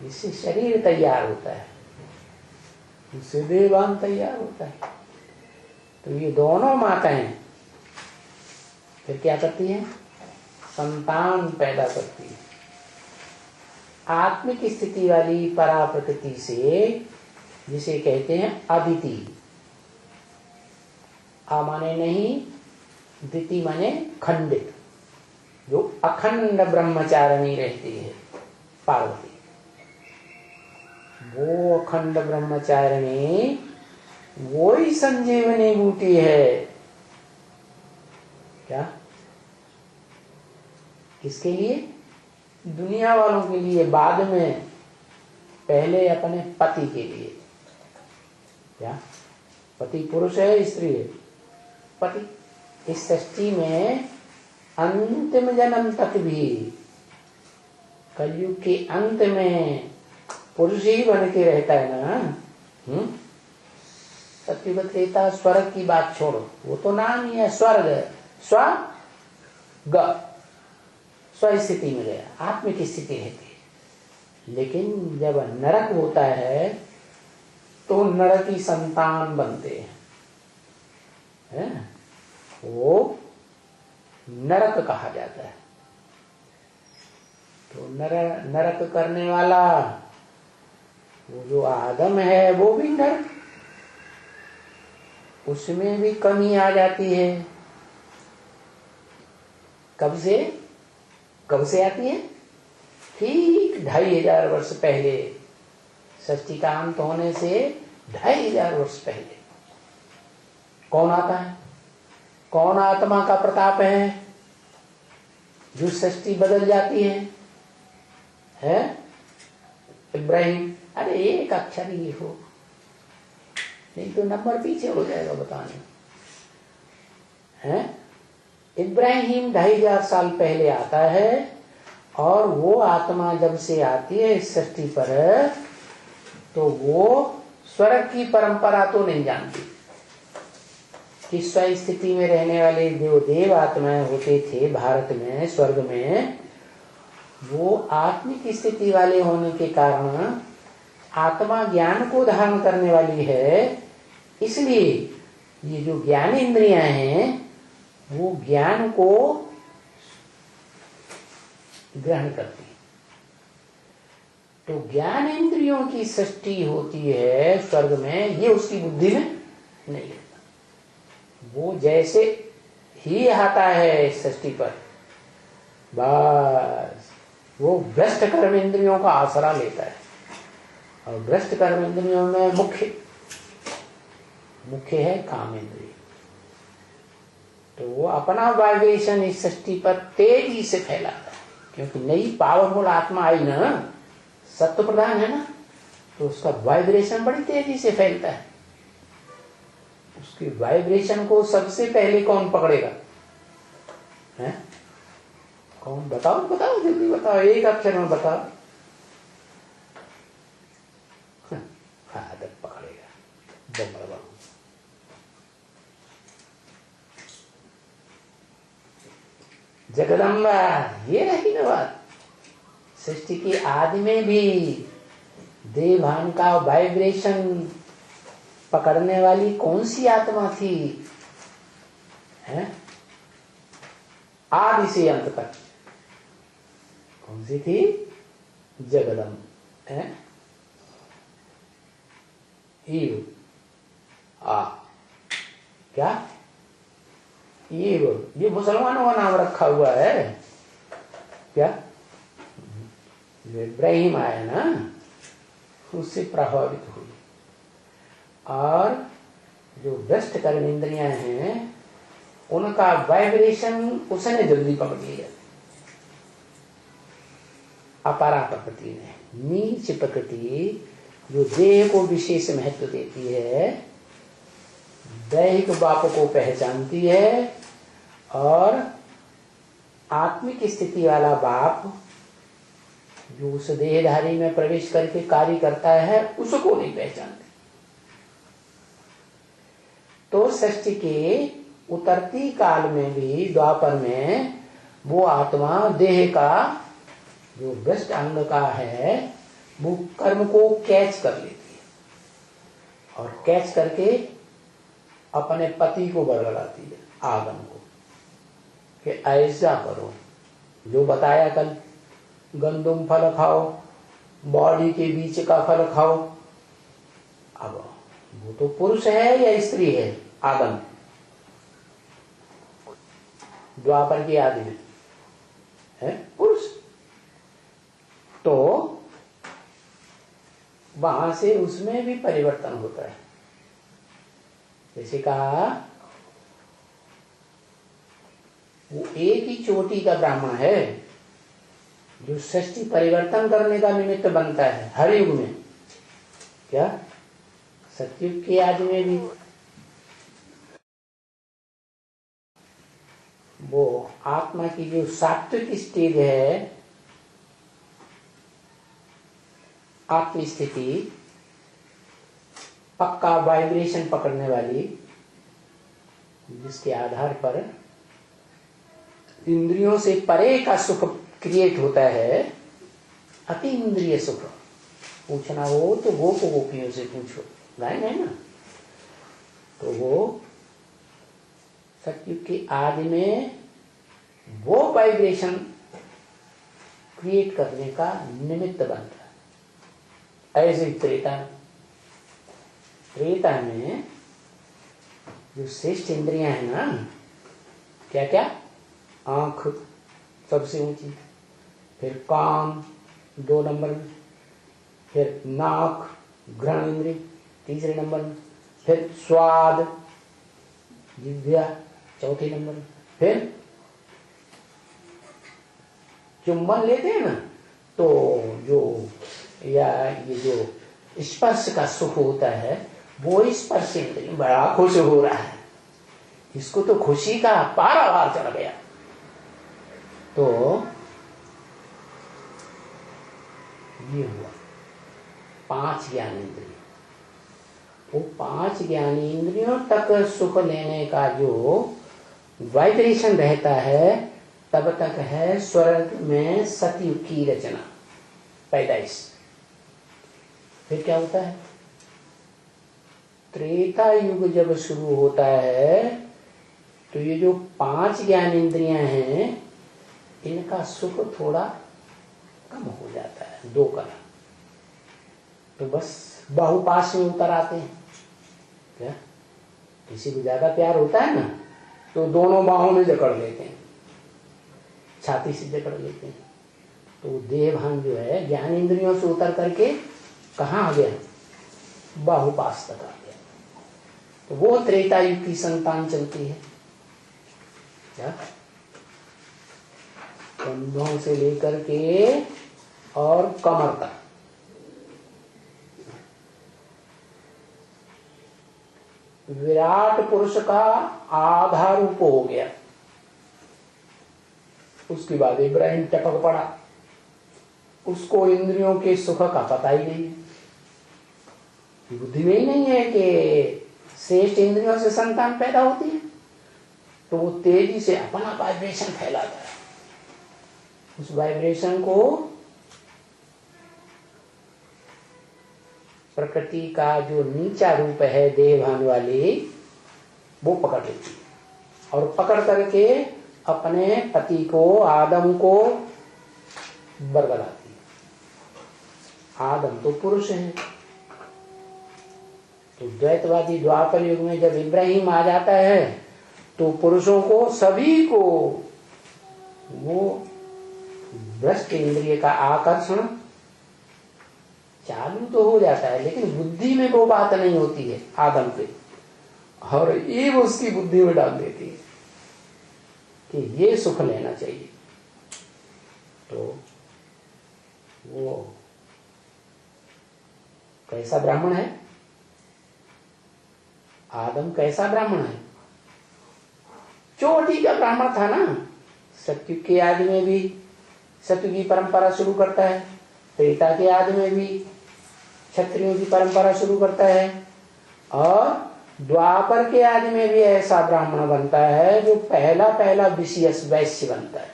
इससे शरीर तैयार होता है, इससे देवान तैयार होता है। तो ये दोनों माताएं फिर क्या करती हैं? संतान पैदा करती है। आत्मिक स्थिति वाली परा प्रकृति से, जिसे कहते हैं अदिति। आ माने नहीं, दिति माने खंडित, जो अखंड ब्रह्मचारिणी रहती है पार्वती। वो अखंड ब्रह्मचारिणी वो ही संजीवनी बूटी है। क्या? किसके लिए? दुनिया वालों के लिए बाद में, पहले अपने पति के लिए। क्या? पति पुरुष है, स्त्री है? पति। इस सृष्टि में अंतिम जन्म तक भी, कलयुग के अंत में पुरुष ही बन के रहता है ना। सत्यवत कहता स्वर्ग की बात छोड़ो, वो तो नाम ही है स्वर्ग, स्व स्थिति में गया, आत्मिक स्थिति रहती है। लेकिन जब नरक होता है तो नरक की संतान बनते हैं, वो नरक कहा जाता है। तो नरक करने वाला वो जो आदम है वो भी नरक, उसमें भी कमी आ जाती है। कब से आती है? ठीक 2500 वर्ष पहले, सृष्टि का अंत होने से 2500 वर्ष पहले। कौन आता है? कौन आत्मा का प्रताप है जो सृष्टि बदल जाती है? इब्राहिम। अरे एक अक्षर ही लिखो, नहीं तो नंबर पीछे हो जाएगा बताने। हैं? इब्राहिम 2500 साल पहले आता है, और वो आत्मा जब से आती है इस सृष्टि पर, तो वो स्वर्ग की परंपरा तो नहीं जानती कि स्व स्थिति में रहने वाले जो देव आत्माएं होते थे भारत में, स्वर्ग में, वो आत्मिक स्थिति वाले होने के कारण आत्मा ज्ञान को धारण करने वाली है। इसलिए ये जो ज्ञान इंद्रियां हैं वो ज्ञान को ग्रहण करती है। तो ज्ञान इंद्रियों की सृष्टि होती है स्वर्ग में, ये उसकी बुद्धि में नहीं रहता। वो जैसे ही आता है इस सृष्टि पर, बस वो भ्रष्ट कर्म इंद्रियों का आसरा लेता है। और भ्रष्ट कर्म इंद्रियों में मुख्य है काम इंद्रिय। तो वो अपना वाइब्रेशन इस सृष्टि पर तेजी से फैलाता है, क्योंकि नई पावरफुल आत्मा आई ना, सत्व प्रधान है ना, तो उसका वाइब्रेशन बड़ी तेजी से फैलता है। उसकी वाइब्रेशन को सबसे पहले कौन पकड़ेगा? है कौन? बताओ बताओ, जल्दी बताओ, एक अक्षर में बताओ। आदत पकड़ेगा बम्बा। जगदम्बा, ये रही ना बात। सृष्टि के आदि में भी देवभान का वाइब्रेशन पकड़ने वाली कौन सी आत्मा थी? है आदि से अंत तक कौन सी थी? जगदम्ब है। क्या ये मुसलमानों का नाम रखा हुआ है क्या? जो इब्राहिम आया ना, उससे प्रभावित हुई। और जो भ्रष्ट कर्म इंद्रियां हैं, उनका वाइब्रेशन उसने जल्दी पकड़ लिया। अपारा प्रकृति ने, नीच प्रकृति जो देह को विशेष महत्व देती है, दैहिक बाप को पहचानती है, और आत्मिक स्थिति वाला बाप जो उस देहधारी में प्रवेश करके कार्य करता है, उसको नहीं पहचानती। तो सृष्टि के उतरती काल में भी, द्वापर में, वो आत्मा देह का जो भ्रष्ट अंग का है, वो कर्म को कैच कर लेती है और कैच करके अपने पति को बरगलाती है, आगम को, कि ऐसा करो जो बताया कल, गंदुम फल खाओ, बॉडी के बीच का फल खाओ। अब वो तो पुरुष है या स्त्री है? आगम द्वापर की आदि में है पुरुष। तो वहां से उसमें भी परिवर्तन होता है। जैसे कहा, वो एक ही चोटी का ब्राह्मण है जो सृष्टि परिवर्तन करने का निमित्त बनता है हर युग में। क्या? सतयुग के आदि में भी वो आत्मा की जो सात्विक स्टेज है, आत्म स्थिति, पक्का वाइब्रेशन पकड़ने वाली, जिसके आधार पर इंद्रियों से परे का सुख क्रिएट होता है, अति इंद्रिय सुख। पूछना हो तो गोप गोपियों से पूछो, गायन है ना। तो वो सतयुग की आदि में वो वाइब्रेशन क्रिएट करने का निमित्त बनता है। ऐसे ही त्रेता में जो श्रेष्ठ इंद्रियां हैं ना, क्या क्या? आंख सबसे ऊंची, फिर कान 2 नंबर में, फिर नाक घ्राण इंद्रिय 3 नंबर में, फिर स्वाद जिह्वा 4 नंबर में, फिर चुंबन लेते हैं ना, तो जो या ये जो स्पर्श का सुख होता है, वो स्पर्श इंद्रिय बड़ा खुश हो रहा है, इसको तो खुशी का पारावार चढ़ गया। तो ये हुआ 5 ज्ञानेंद्रिय। वो 5 ज्ञानेंद्रियों तक सुख लेने का जो वाइब्रेशन रहता है, तब तक है स्वर्ग में सतयुग की रचना, पैदाइश। फिर क्या होता है? त्रेता युग जब शुरू होता है, तो ये जो 5 ज्ञानेंद्रियां हैं, इनका सुख थोड़ा कम हो जाता है, 2 कला। तो बस बाहुपाश में उतर आते हैं। क्या किसी को ज्यादा प्यार होता है ना तो दोनों बाहों में जकड़ लेते हैं, छाती से जकड़ लेते हैं। तो देहभान जो है ज्ञान इंद्रियों से उतर करके कहाँ आ गया, बाहुपाश तक आ गया। तो वो त्रेता युग की संतान चलती है। क्या कंधों से लेकर के और कमर तक। विराट पुरुष का आधा रूप हो गया। उसके बाद इब्राहिम टपक पड़ा, उसको इंद्रियों के सुख का पता ही नहीं है। बुद्धि में ही नहीं है कि श्रेष्ठ इंद्रियों से संतान पैदा होती है। तो वो तेजी से अपना वाइब्रेशन फैलाता है। उस वाइब्रेशन को प्रकृति का जो नीचा रूप है देहभान वाली, वो पकड़ लेती है और पकड़ करके अपने पति को, आदम को बरगलाती है। आदम तो पुरुष है। तो द्वैतवादी द्वापर युग में जब इब्राहिम आ जाता है तो पुरुषों को, सभी को वो भ्रष्ट इंद्रिय का आकर्षण चालू तो हो जाता है, लेकिन बुद्धि में वो बात नहीं होती है आदम पे, और ये वो उसकी बुद्धि में डाल देती है कि ये सुख लेना चाहिए। तो वो कैसा ब्राह्मण है, आदम कैसा ब्राह्मण है, चोटी का ब्राह्मण था ना। सत्युग के आदि में भी सत्युग की परंपरा शुरू करता है, त्रेता के आदि में भी क्षत्रियों की परंपरा शुरू करता है, और द्वापर के आदि में भी ऐसा ब्राह्मण बनता है जो पहला पहला विषयस वैश्य बनता है।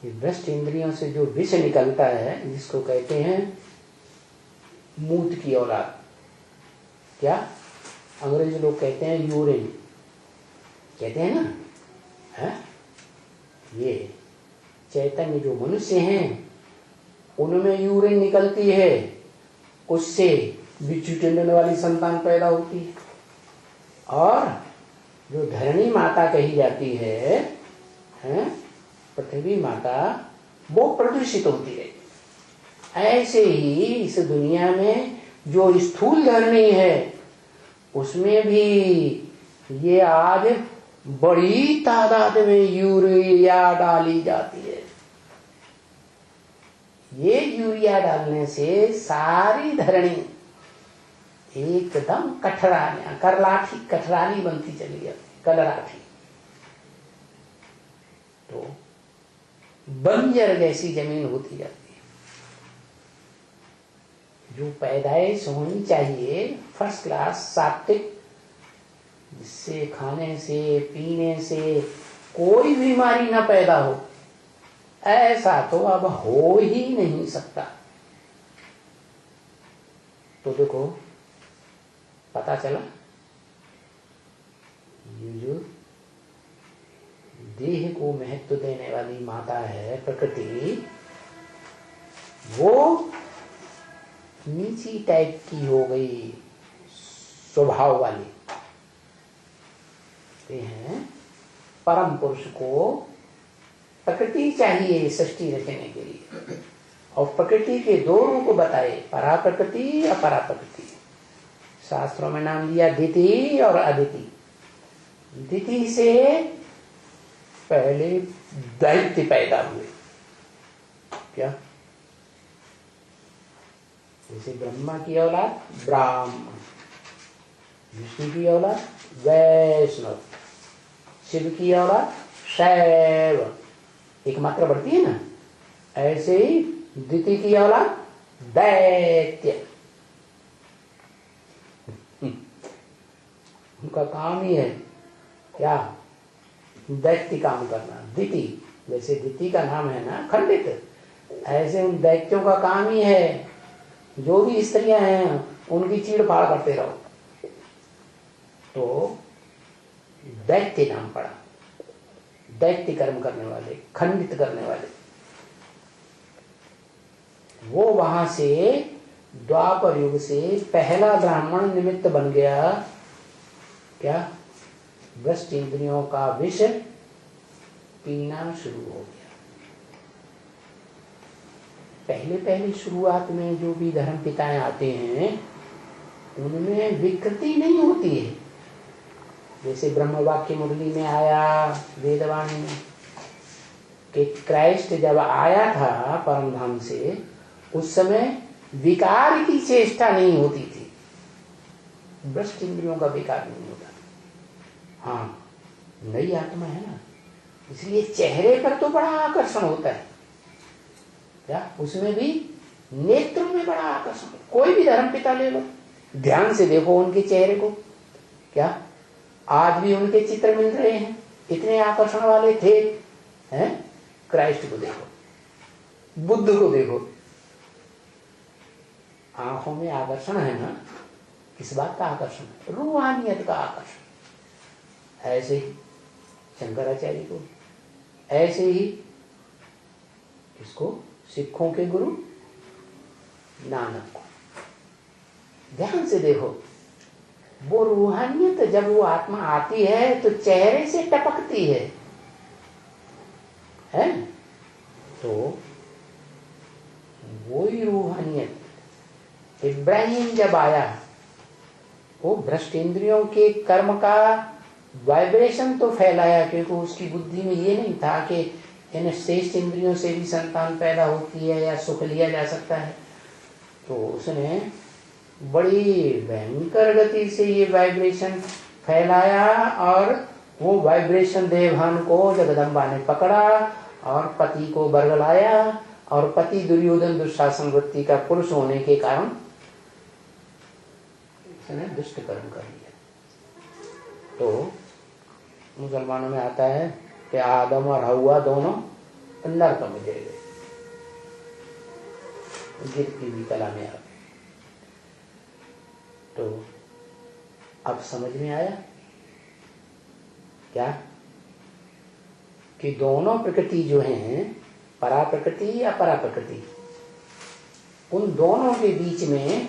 ये भ्रष्ट इंद्रियों से जो विष निकलता है, जिसको कहते हैं मूत की औलाद, क्या अंग्रेज लोग कहते हैं यूरिन, कहते हैं ना है? ये चैतन्य जो मनुष्य हैं उनमें यूरिन निकलती है, उससे बिच्छू टेंडन वाली संतान पैदा होती है। और जो धरणी माता कही जाती है, पृथ्वी माता, वो प्रदूषित होती है। ऐसे ही इस दुनिया में जो स्थूल धरणी है उसमें भी ये आज बड़ी तादाद में यूरिया डाली जाती है। ये यूरिया डालने से सारी धरणी एकदम कठरानी बनती चली जाती, कलराठी। तो बंजर जैसी जमीन होती जाती है। जो पैदाइश होनी चाहिए फर्स्ट क्लास सात्विक, जिससे खाने से पीने से कोई बीमारी ना पैदा हो, ऐसा तो अब हो ही नहीं सकता। तो देखो पता चला, ये जो देह को महत्व देने वाली माता है प्रकृति, वो नीची टाइप की हो गई, स्वभाव वाली। हैं परम पुरुष को प्रकृति चाहिए सृष्टि रचने के लिए, और प्रकृति के दो रूप बताए, परा प्रकृति अपरा प्रकृति। शास्त्रों में नाम दिया दिति और अदिति। दिति से पहले दैत्य पैदा हुए, क्या जैसे ब्रह्मा की औलाद ब्राह्मण, विष्णु की औलाद वैष्णव, शिव की औलाद शैव, एक मात्रा बढ़ती है ना। ऐसे ही दिति की औलाद दैत्य। उनका काम ही है क्या, दैत्य काम करना। दिति, जैसे दिति का नाम है ना खंडित, ऐसे उन दैत्यों का काम ही है जो भी स्त्रियां हैं उनकी चीड़ फाड़ करते रहो। तो दैत्य नाम पड़ा, दैत्य कर्म करने वाले, खंडित करने वाले। वो वहां से द्वापर युग से पहला ब्राह्मण निमित्त बन गया। क्या? भ्रष्ट इंद्रियों का विष पीना शुरू हो गया। पहले पहले शुरुआत में जो भी धर्म पिताएं आते हैं उनमें विकृति नहीं होती है। जैसे ब्रह्म वाक्य मुरली में आया वेदवाणी में कि क्राइस्ट जब आया था परम धाम से, उस समय विकार की चेष्टा नहीं होती थी। भ्रष्ट इंद्रियों का विकार नहीं होता। हाँ, नई आत्मा है ना, इसलिए चेहरे पर तो बड़ा आकर्षण होता है। क्या? उसमें भी नेत्रों में बड़ा आकर्षण। कोई भी धर्म पिता ले लो, ध्यान से देखो उनके चेहरे को। क्या आज भी उनके चित्र मिल रहे हैं? इतने आकर्षण वाले थे हैं? क्राइस्ट को देखो, बुद्ध को देखो, आंखों में आकर्षण है ना। किस बात का आकर्षण? रूहानियत का आकर्षण। ऐसे ही शंकराचार्य को, ऐसे ही इसको सिखों के गुरु नानक को। ध्यान से देखो, वो रूहानियत जब वो आत्मा आती है तो चेहरे से टपकती है? तो वही रूहानियत इब्राहिम जब आया, वो भ्रष्ट इंद्रियों के कर्म का वाइब्रेशन तो फैलाया, क्योंकि उसकी बुद्धि में ये नहीं था कि इन श्रेष्ठ इंद्रियों से भी संतान पैदा होती है या सुख लिया जा सकता है। तो उसने बड़ी भयंकर गति से ये वाइब्रेशन फैलाया और वो वाइब्रेशन देवहान को जगदम्बा ने पकड़ा और पति को बरगलाया, और पति दुर्योधन दुशासन वृत्ति का पुरुष होने के कारण उसने दुष्ट कर्म कर लिया। तो मुसलमानों में आता है कि आदम और हवा दोनों नरक में गए, गिरती हुई कला में आ गए। तो अब समझ में आया क्या कि दोनों प्रकृति जो हैं, परा प्रकृति या परा प्रकृति, उन दोनों के बीच में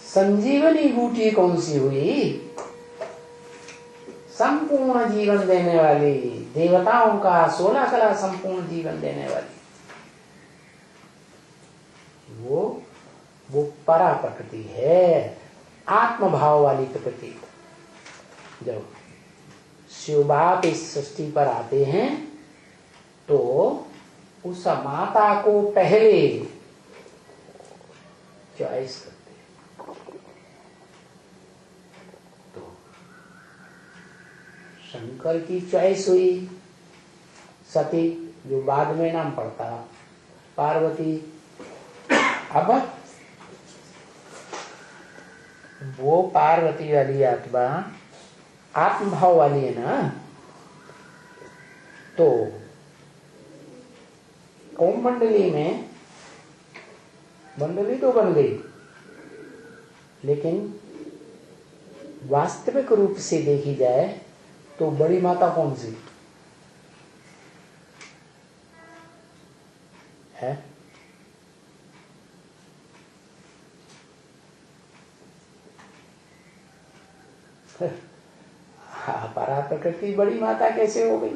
संजीवनी बूटी कौन सी हुई? संपूर्ण जीवन देने वाली, देवताओं का 16 कला संपूर्ण जीवन देने वाली, वो परा प्रकृति है, आत्मभाव वाली प्रकृति। जब शिव बाप इस सृष्टि पर आते हैं तो उस माता को पहले चॉइस करते हैं। तो शंकर की चॉइस हुई सती, जो बाद में नाम पड़ता पार्वती। अब वो पार्वती वाली आत्मा आत्मभाव वाली है ना, तो ओम मंडली में मंडली तो बन गई, लेकिन वास्तविक रूप से देखी जाए तो बड़ी माता कौन सी है? परा प्रकृति बड़ी माता कैसे हो गई?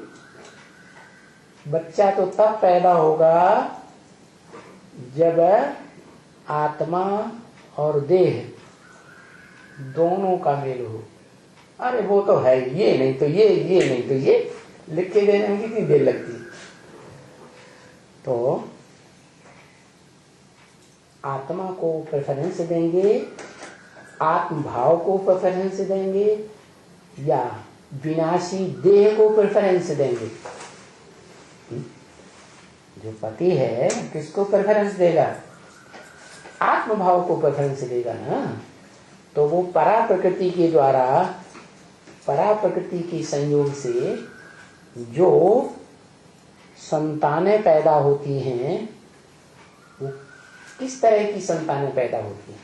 बच्चा तो तब पैदा होगा जब आत्मा और देह दोनों का मेल हो। अरे वो तो है, ये नहीं तो ये नहीं तो ये, लिख के देने में कितनी देर लगती। तो आत्मा को प्रेफरेंस देंगे, आत्मभाव को प्रेफरेंस देंगे, या विनाशी देह को प्रेफरेंस देंगे? जो पति है किसको प्रेफरेंस देगा? आत्मभाव को प्रेफरेंस देगा ना। तो वो परा प्रकृति के द्वारा, परा प्रकृति के संयोग से जो संतानें पैदा होती हैं, वो किस तरह की संतानें पैदा होती हैं?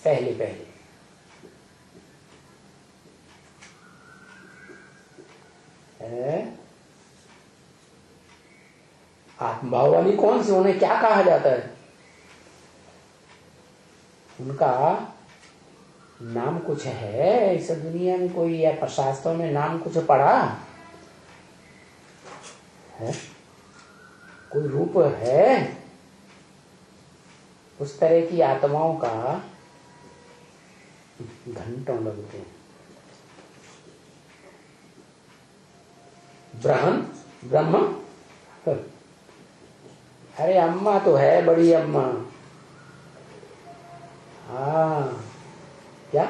पहले पहले आत्मभाव वाली कौन सी, उन्हें क्या कहा जाता है? उनका नाम कुछ है इस दुनिया में कोई, या शास्त्रों में नाम कुछ पढ़ा है? कोई रूप है उस तरह की आत्माओं का? घंटों लगते हैं। ब्रह्म अरे अम्मा तो है, बड़ी अम्मा। हाँ, क्या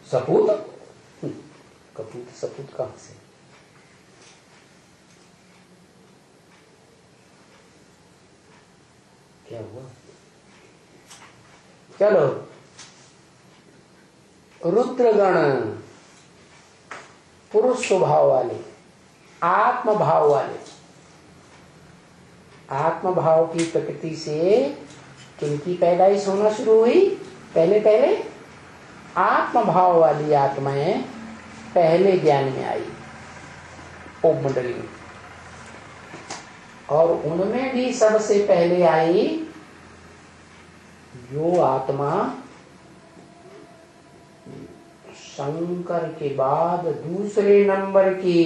सपूत? कपूत सपूत कहां से? क्या हुआ? चलो, रुद्रगण पुरुष स्वभाव वाले, आत्म भाव वाले। आत्म भाव की प्रकृति से किनकी पैदाइश होना शुरू हुई? पहले पहले आत्म भाव वाली आत्माएं पहले ज्ञान में आई ओम मंडली में, और उनमें भी सबसे पहले आई जो आत्मा शंकर के बाद दूसरे नंबर की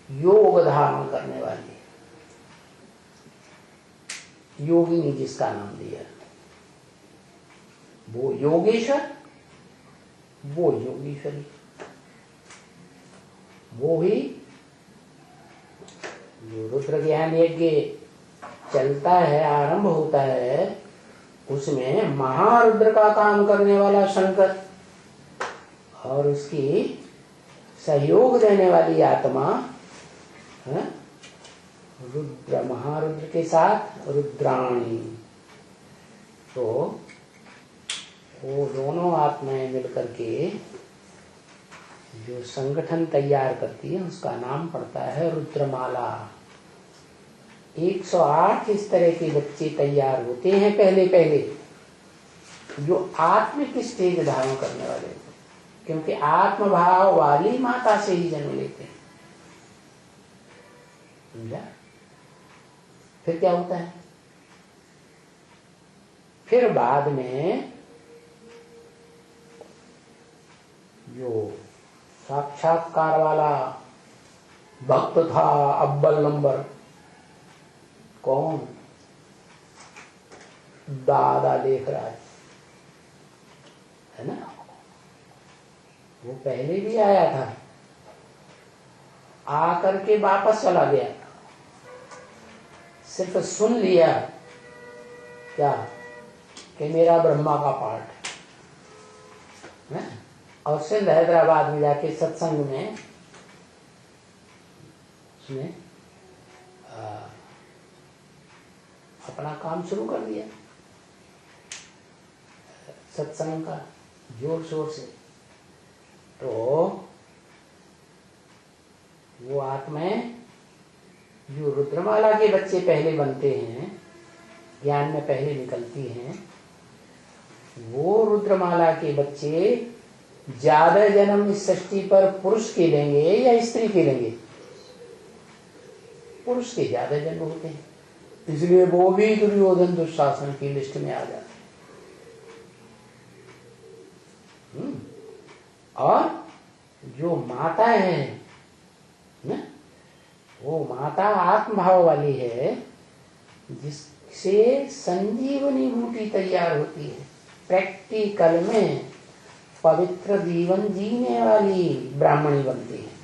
योग धारण करने वाली, योगिनी जिसका नाम दिया, वो योगेश्वर, वो योगेश्वरी, वो ही जो रुद्र ज्ञान यज्ञ चलता है, आरंभ होता है, उसमें महारुद्र का काम करने वाला शंकर और उसकी सहयोग देने वाली आत्मा रुद्र, महारुद्र के साथ रुद्राणी। तो वो दोनों आत्माएं मिलकर के जो संगठन तैयार करती है उसका नाम पड़ता है रुद्रमाला। 108 इस तरह के बच्चे तैयार होते हैं पहले पहले, जो आत्मिक स्टेज धारण करने वाले, क्योंकि आत्मभाव वाली माता से ही जन्म लेते हैं। समझा? फिर क्या होता है? फिर बाद में जो साक्षात्कार वाला भक्त था अव्वल नंबर, कौन? दादा लेखराज, है ना? वो पहले भी आया था, आकर के वापस चला गया, सिर्फ सुन लिया क्या कि मेरा ब्रह्मा का पाठ है, और सिंध हैदराबाद में जाके सत्संग में उसने अपना काम शुरू कर दिया, सत्संग का जोर शोर से। तो वो आत्माएं जो रुद्रमाला के बच्चे पहले बनते हैं, ज्ञान में पहले निकलती हैं, वो रुद्रमाला के बच्चे ज्यादा जन्म इस सृष्टि पर पुरुष के लेंगे या स्त्री के लेंगे? पुरुष के ज्यादा जन्म होते हैं, इसलिए वो भी दुर्योधन दुशासन की लिस्ट में आ जाते हैं। और जो माता है ना, वो माता आत्मभाव वाली है, जिससे संजीवनी बूटी तैयार होती है, प्रैक्टिकल में पवित्र जीवन जीने वाली ब्राह्मणी बनती है।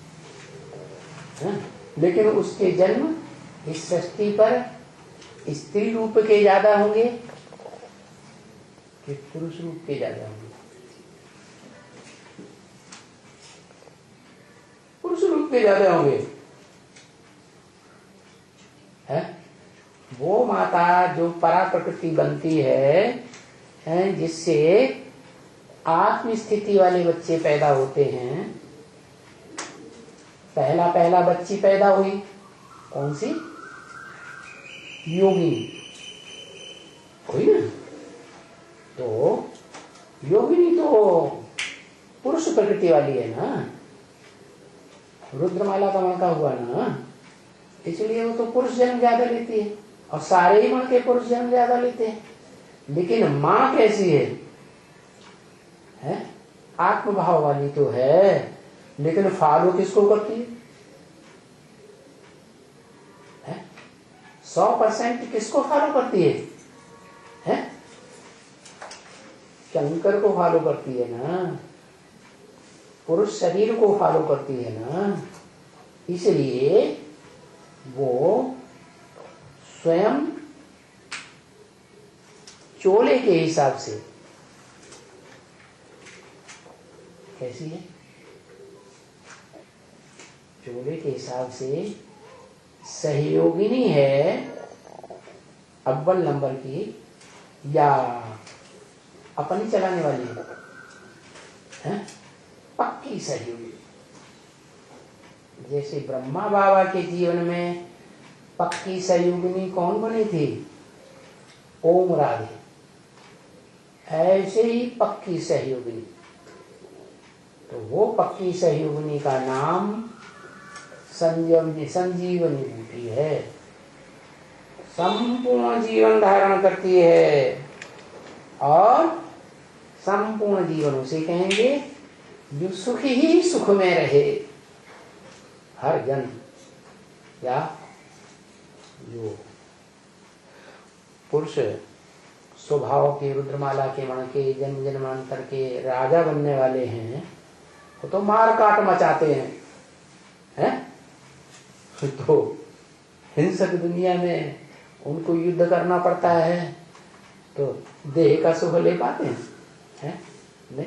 लेकिन उसके जन्म इस सृष्टि पर स्त्री रूप के ज्यादा होंगे कि पुरुष रूप के ज्यादा होंगे? पुरुष रूप के ज्यादा होंगे। है वो माता जो परा प्रकृति बनती है, जिससे आत्म स्थिति वाले बच्चे पैदा होते हैं। पहला पहला बच्ची पैदा हुई कौन सी? योगिनी हुई ना। तो योगिनी तो पुरुष प्रकृति वाली है ना, रुद्रमाला का मौका हुआ ना, इसलिए वो तो पुरुष जन्म ज्यादा लेती है, और सारे ही मण के पुरुष जन्म ज्यादा लेते हैं। लेकिन माँ कैसी है? आत्मभाव वाली तो है, लेकिन फॉलो किसको करती है? 100% किसको फॉलो करती है? शंकर को फॉलो करती है ना, पुरुष शरीर को फॉलो करती है ना। इसलिए वो स्वयं चोले के हिसाब से कैसी है? चोले के हिसाब से सहयोगिनी है अव्वल नंबर की, या अपनी चलाने वाली है? पक्की सहयोगी। जैसे ब्रह्मा बाबा के जीवन में पक्की सहयोगिनी कौन बनी थी? ओम राधे। ऐसे ही पक्की सहयोगिनी, तो वो पक्की सहयोगिनी का नाम संजीवनी बूटी है। संपूर्ण जीवन धारण करती है, और संपूर्ण जीवन उसे कहेंगे जो सुख ही सुख में रहे हर जन्म, या जो पुरुष स्वभाव के रुद्रमाला के मण के जन्म जन्मांतर के राजा बनने वाले हैं, वो तो मार काट मचाते हैं? तो हिंसक दुनिया में उनको युद्ध करना पड़ता है, तो देह का सुख ले पाते हैं? नहीं।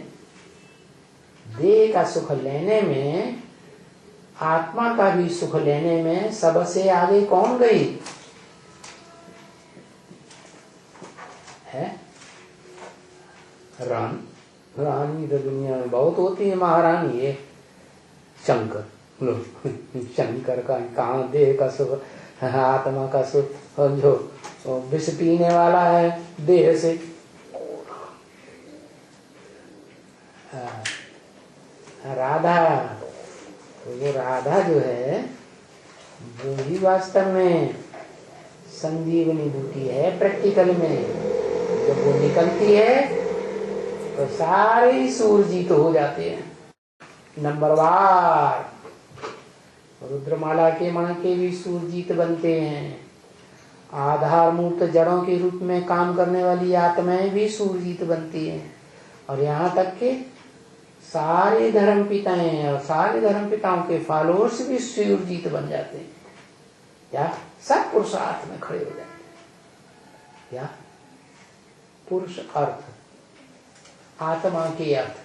देह का सुख लेने में, आत्मा का भी सुख लेने में सबसे आगे कौन गई है? रानी तो दुनिया में बहुत होती है, महारानी है शंकर। शंकर का कहाँ देह का सुख, आत्मा का सुख। और जो विष पीने वाला है देह से, राधा, वो राधा जो है वो ही वास्तव में संजीवनी बूटी है। प्रैक्टिकल में जब वो निकलती है तो सारे सूरजीत हो जाते हैं नंबरवार। रुद्रमाला के मण के भी सूरजीत बनते हैं। आधार मूर्त जड़ों के रूप में काम करने वाली आत्माएं भी सूरजीत बनती हैं। और यहाँ तक के सारे धर्म पिताएं और सारे धर्म पिताओं के फॉलोअर्स भी सूरजीत बन जाते हैं। या सब पुरुषार्थ में खड़े हो जाते हैं। या पुरुष अर्थ, आत्मा के अर्थ,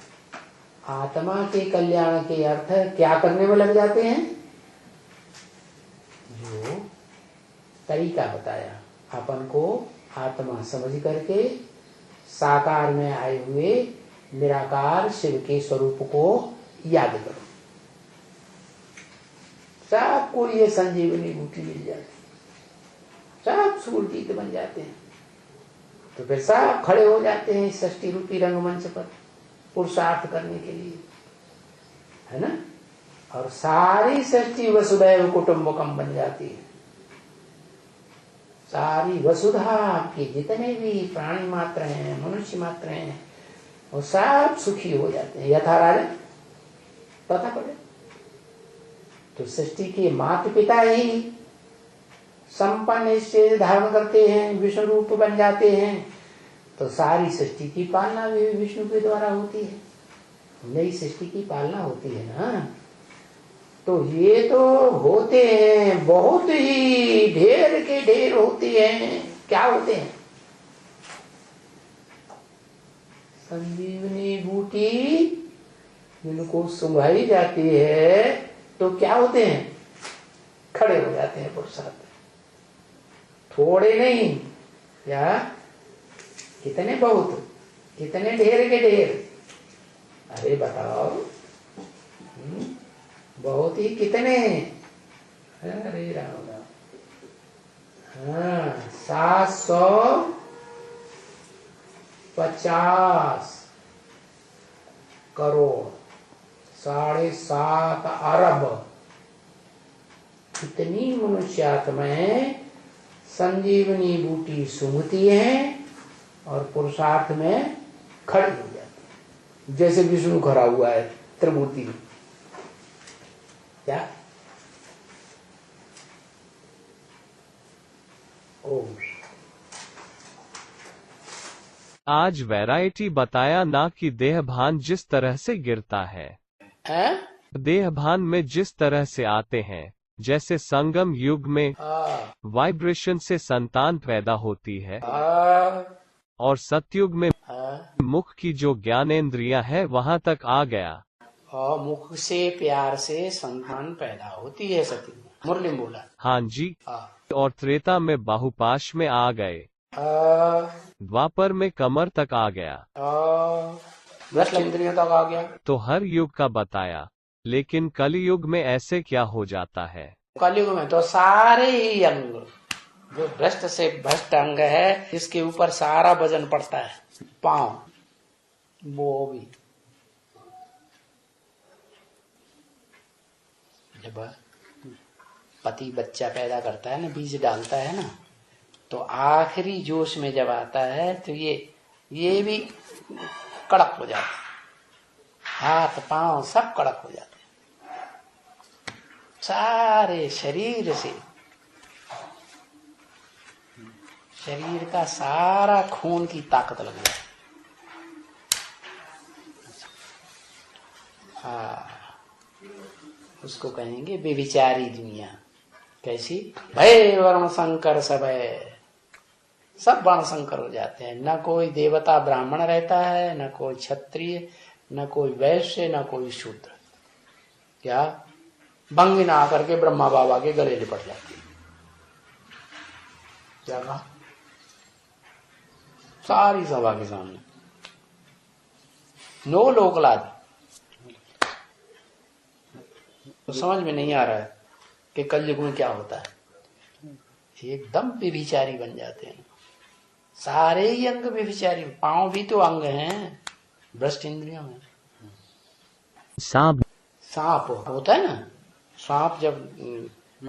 आत्मा के कल्याण के अर्थ क्या करने में लग जाते हैं? जो तरीका बताया अपन को आत्मा समझ करके साकार में आए हुए निराकार शिव के स्वरूप को याद करो, सबको ये संजीवनी बूटी मिल जाती, सब सूरजीत बन जाते हैं। तो फिर सब खड़े हो जाते हैं इस षष्ठी रूपी रंगमंच पर पुरुषार्थ करने के लिए, है ना। और सारी षष्ठी वसुधैव कुटुंबकम बन जाती है। सारी वसुधा के जितने भी प्राणी मात्र हैं, मनुष्य मात्र हैं, वो सब सुखी हो जाते हैं। यथा राजा पता पड़े तो सृष्टि के माता पिता ही संपन्न से धारण करते हैं, विष्णु रूप बन जाते हैं। तो सारी सृष्टि की पालना भी विष्णु के द्वारा होती है, नई सृष्टि की पालना होती है ना। तो ये तो होते हैं, बहुत ही ढेर के ढेर होते हैं। क्या होते हैं? संजीवनी बूटी जिनको सुंघाई जाती है तो क्या होते हैं? खड़े हो जाते हैं पुरुषार्थ। थोड़े नहीं, या कितने, बहुत, कितने ढेर के ढेर। अरे बताओ, बहुत ही कितने। अरे राम राम, हाँ 750 करोड़, 7.5 अरब इतनी मनुष्यात्माएं संजीवनी बूटी सूंघती हैं और पुरुषार्थ में खड़ी हो जाती, जैसे विष्णु खड़ा हुआ है त्रिमूर्ति में। क्या ओम। आज वैरायटी बताया ना कि देहभान जिस तरह से गिरता है, देहभान में जिस तरह से आते हैं, जैसे संगम युग में वाइब्रेशन से संतान पैदा होती है, और सतयुग में मुख की जो ज्ञानेंद्रियां है वहां तक आ गया, और मुख से प्यार से संतान पैदा होती है। सती मुरली बोला। हाँ जी। और त्रेता में बाहुपाश में आ गए, द्वापर में कमर तक आ गया, दृष्ट इंद्रियों तक आ गया। तो हर युग का बताया, लेकिन कलयुग में ऐसे क्या हो जाता है? कलयुग में तो सारे ही अंग, जो भ्रष्ट से भ्रष्ट अंग है, इसके ऊपर सारा वजन पड़ता है, पांव, वो भी जब पति बच्चा पैदा करता है ना, बीज डालता है ना, तो आखिरी जोश में जब आता है तो ये भी कड़क हो जाता है, हाथ पांव सब कड़क हो जाते हैं, सारे शरीर से, शरीर का सारा खून की ताकत लग जाती। हाँ, उसको कहेंगे बेविचारी दुनिया। कैसी? भय वर्ण संकर सब है, सब वर्ण संकर हो जाते हैं। न कोई देवता ब्राह्मण रहता है, न कोई क्षत्रिय, न कोई वैश्य, न कोई शूद्र। क्या भंगी ना आकर के ब्रह्मा बाबा के गले लिपट जाती है। क्या कहा? सारी सभा के सामने नो लोकलाज। तो समझ में नहीं आ रहा है कि कलयुग में क्या होता है। एकदम व्यभिचारी बन जाते हैं सारे ही अंग व्यभिचारी। पांव भी तो अंग हैं, भ्रष्ट इंद्रियों में। सांप होता है ना, सांप जब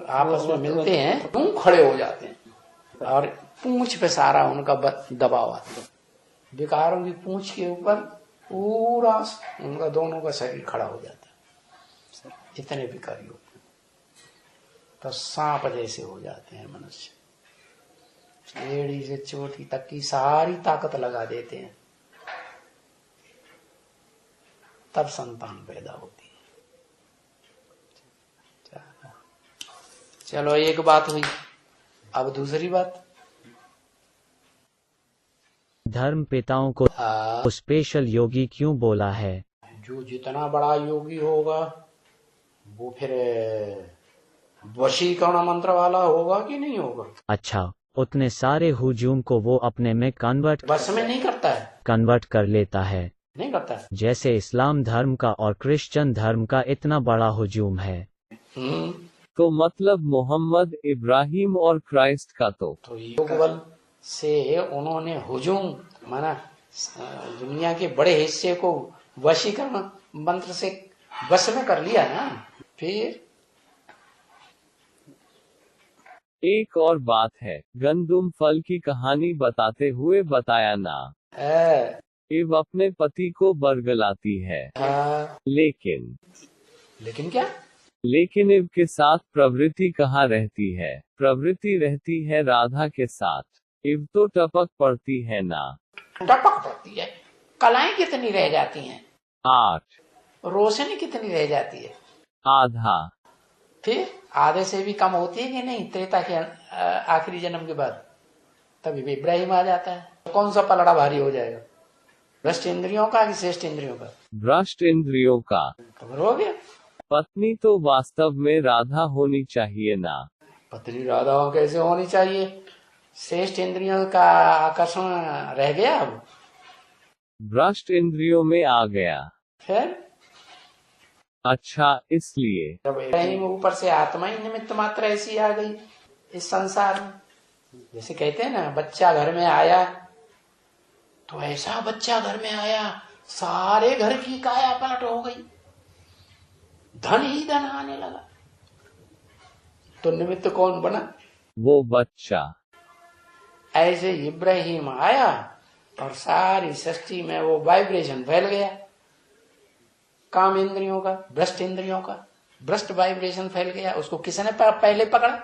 आपस में मिलते हैं तो खड़े हो जाते हैं और पूंछ पे सारा उनका दबाव आता है। विकारों की पूंछ के ऊपर पूरा उनका दोनों का शरीर खड़ा हो जाता है, इतने विकारी होते हैं। तो सांप जैसे हो जाते हैं मनुष्य, एड़ी से चोटी तक की सारी ताकत लगा देते हैं, तब संतान पैदा होती है। चलो एक बात हुई, अब दूसरी बात। धर्म पिताओं को स्पेशल योगी क्यों बोला है? जो जितना बड़ा योगी होगा वो फिर वशीकरण मंत्र वाला होगा कि नहीं होगा? अच्छा, उतने सारे हुजूम को वो अपने में कन्वर्ट बस में नहीं करता है, कन्वर्ट कर लेता है। नहीं करता है। जैसे इस्लाम धर्म का और क्रिश्चियन धर्म का इतना बड़ा हुजूम है। तो मतलब मोहम्मद, इब्राहिम और क्राइस्ट का तो योग बल से उन्होंने हुजूम माना दुनिया के बड़े हिस्से को वशीकरण मंत्र से वश में कर लिया ना। फिर एक और बात है, गंदुम फल की कहानी बताते हुए बताया ना, इव अपने पति को बरगलाती है, लेकिन क्या? लेकिन इव के साथ प्रवृत्ति कहाँ रहती है? प्रवृत्ति रहती है राधा के साथ। इव तो टपक पड़ती है ना। टपक पड़ती है। कलाएं कितनी रह जाती हैं? 8। रोशनी कितनी रह जाती है? आधा। फिर आधे से भी कम होती है कि नहीं? त्रेता के आखिरी जन्म के बाद तभी इब्राहिम आ जाता है। कौन सा पलड़ा भारी हो जाएगा? भ्रष्ट इंद्रियों का कि श्रेष्ठ इंद्रियों का? भ्रष्ट इंद्रियों का। तो हो गया। पत्नी तो वास्तव में राधा होनी चाहिए ना। पत्नी राधा कैसे होनी चाहिए? श्रेष्ठ इंद्रियों का आकर्षण रह गया, अब भ्रष्ट इंद्रियों में आ गया। फिर अच्छा, इसलिए जब इब्राहिम ऊपर से आत्मा ही निमित्त मात्र ऐसी आ गई इस संसार में। जैसे कहते हैं ना, बच्चा घर में आया तो ऐसा बच्चा घर में आया, सारे घर की काया पलट हो गई, धन ही धन आने लगा। तो निमित्त कौन बना? वो बच्चा। ऐसे इब्राहिम आया और सारी सृष्टि में वो वाइब्रेशन फैल गया, काम इंद्रियों का, भ्रष्ट इंद्रियों का भ्रष्ट वाइब्रेशन फैल गया। उसको किसने पहले पकड़ा?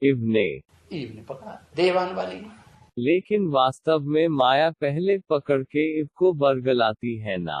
ईव ने पकड़ा, देवान वाली ने। लेकिन वास्तव में माया पहले पकड़ के ईव को बरगलाती है ना।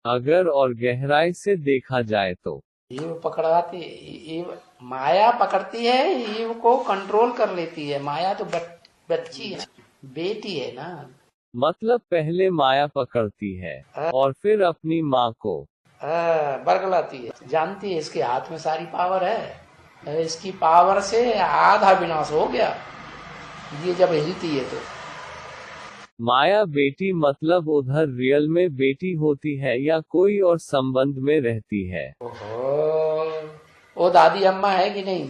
अगर और गहराई से देखा जाए तो ईव पकड़ाती, ईव माया पकड़ती है, ईव को कंट्रोल कर लेती है। माया तो बच्ची है, बेटी है ना। मतलब पहले माया पकड़ती है और फिर अपनी माँ को बरगलाती है। जानती है इसके हाथ में सारी पावर है, इसकी पावर से आधा विनाश हो गया ये जब हिलती है तो। माया बेटी मतलब उधर रियल में बेटी होती है या कोई और संबंध में रहती है? ओहो, वो दादी अम्मा है कि नहीं?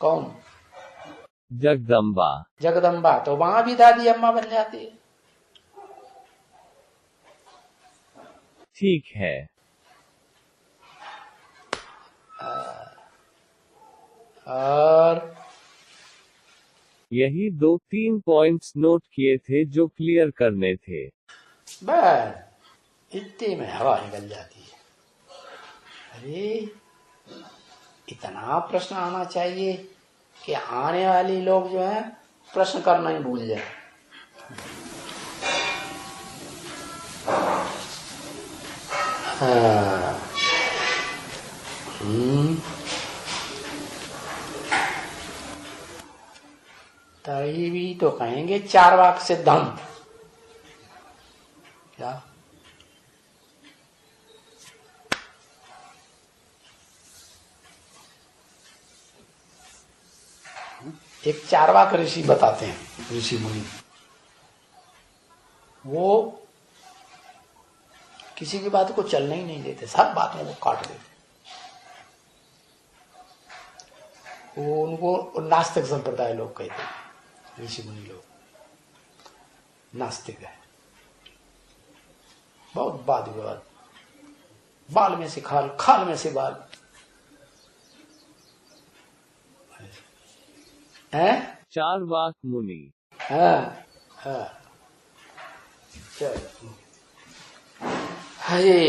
कौन? जगदम्बा। जगदम्बा, तो वहां भी दादी अम्मा बन जाती है। ठीक है। और यही 2-3 पॉइंट्स नोट किए थे जो क्लियर करने थे। बस इतने में हवा निकल जाती है। अरे इतना प्रश्न आना चाहिए कि आने वाली लोग जो है प्रश्न करना ही भूल जाए। तभी भी तो कहेंगे चार्वाक सिद्धांत। क्या? एक चार्वाक ऋषि बताते हैं, ऋषि मुनि, वो किसी की बात को चलने ही नहीं देते, सब बातों को काट देते। वो उनको नास्तिक संप्रदाय लोग कहते हैं, ऋषि मुनि लोग नास्तिक है। बहुत वाद विवाद, बाल में से खाल, खाल में से बाल है। चार्वाक मुनि। हाँ हाँ, चलो। हरे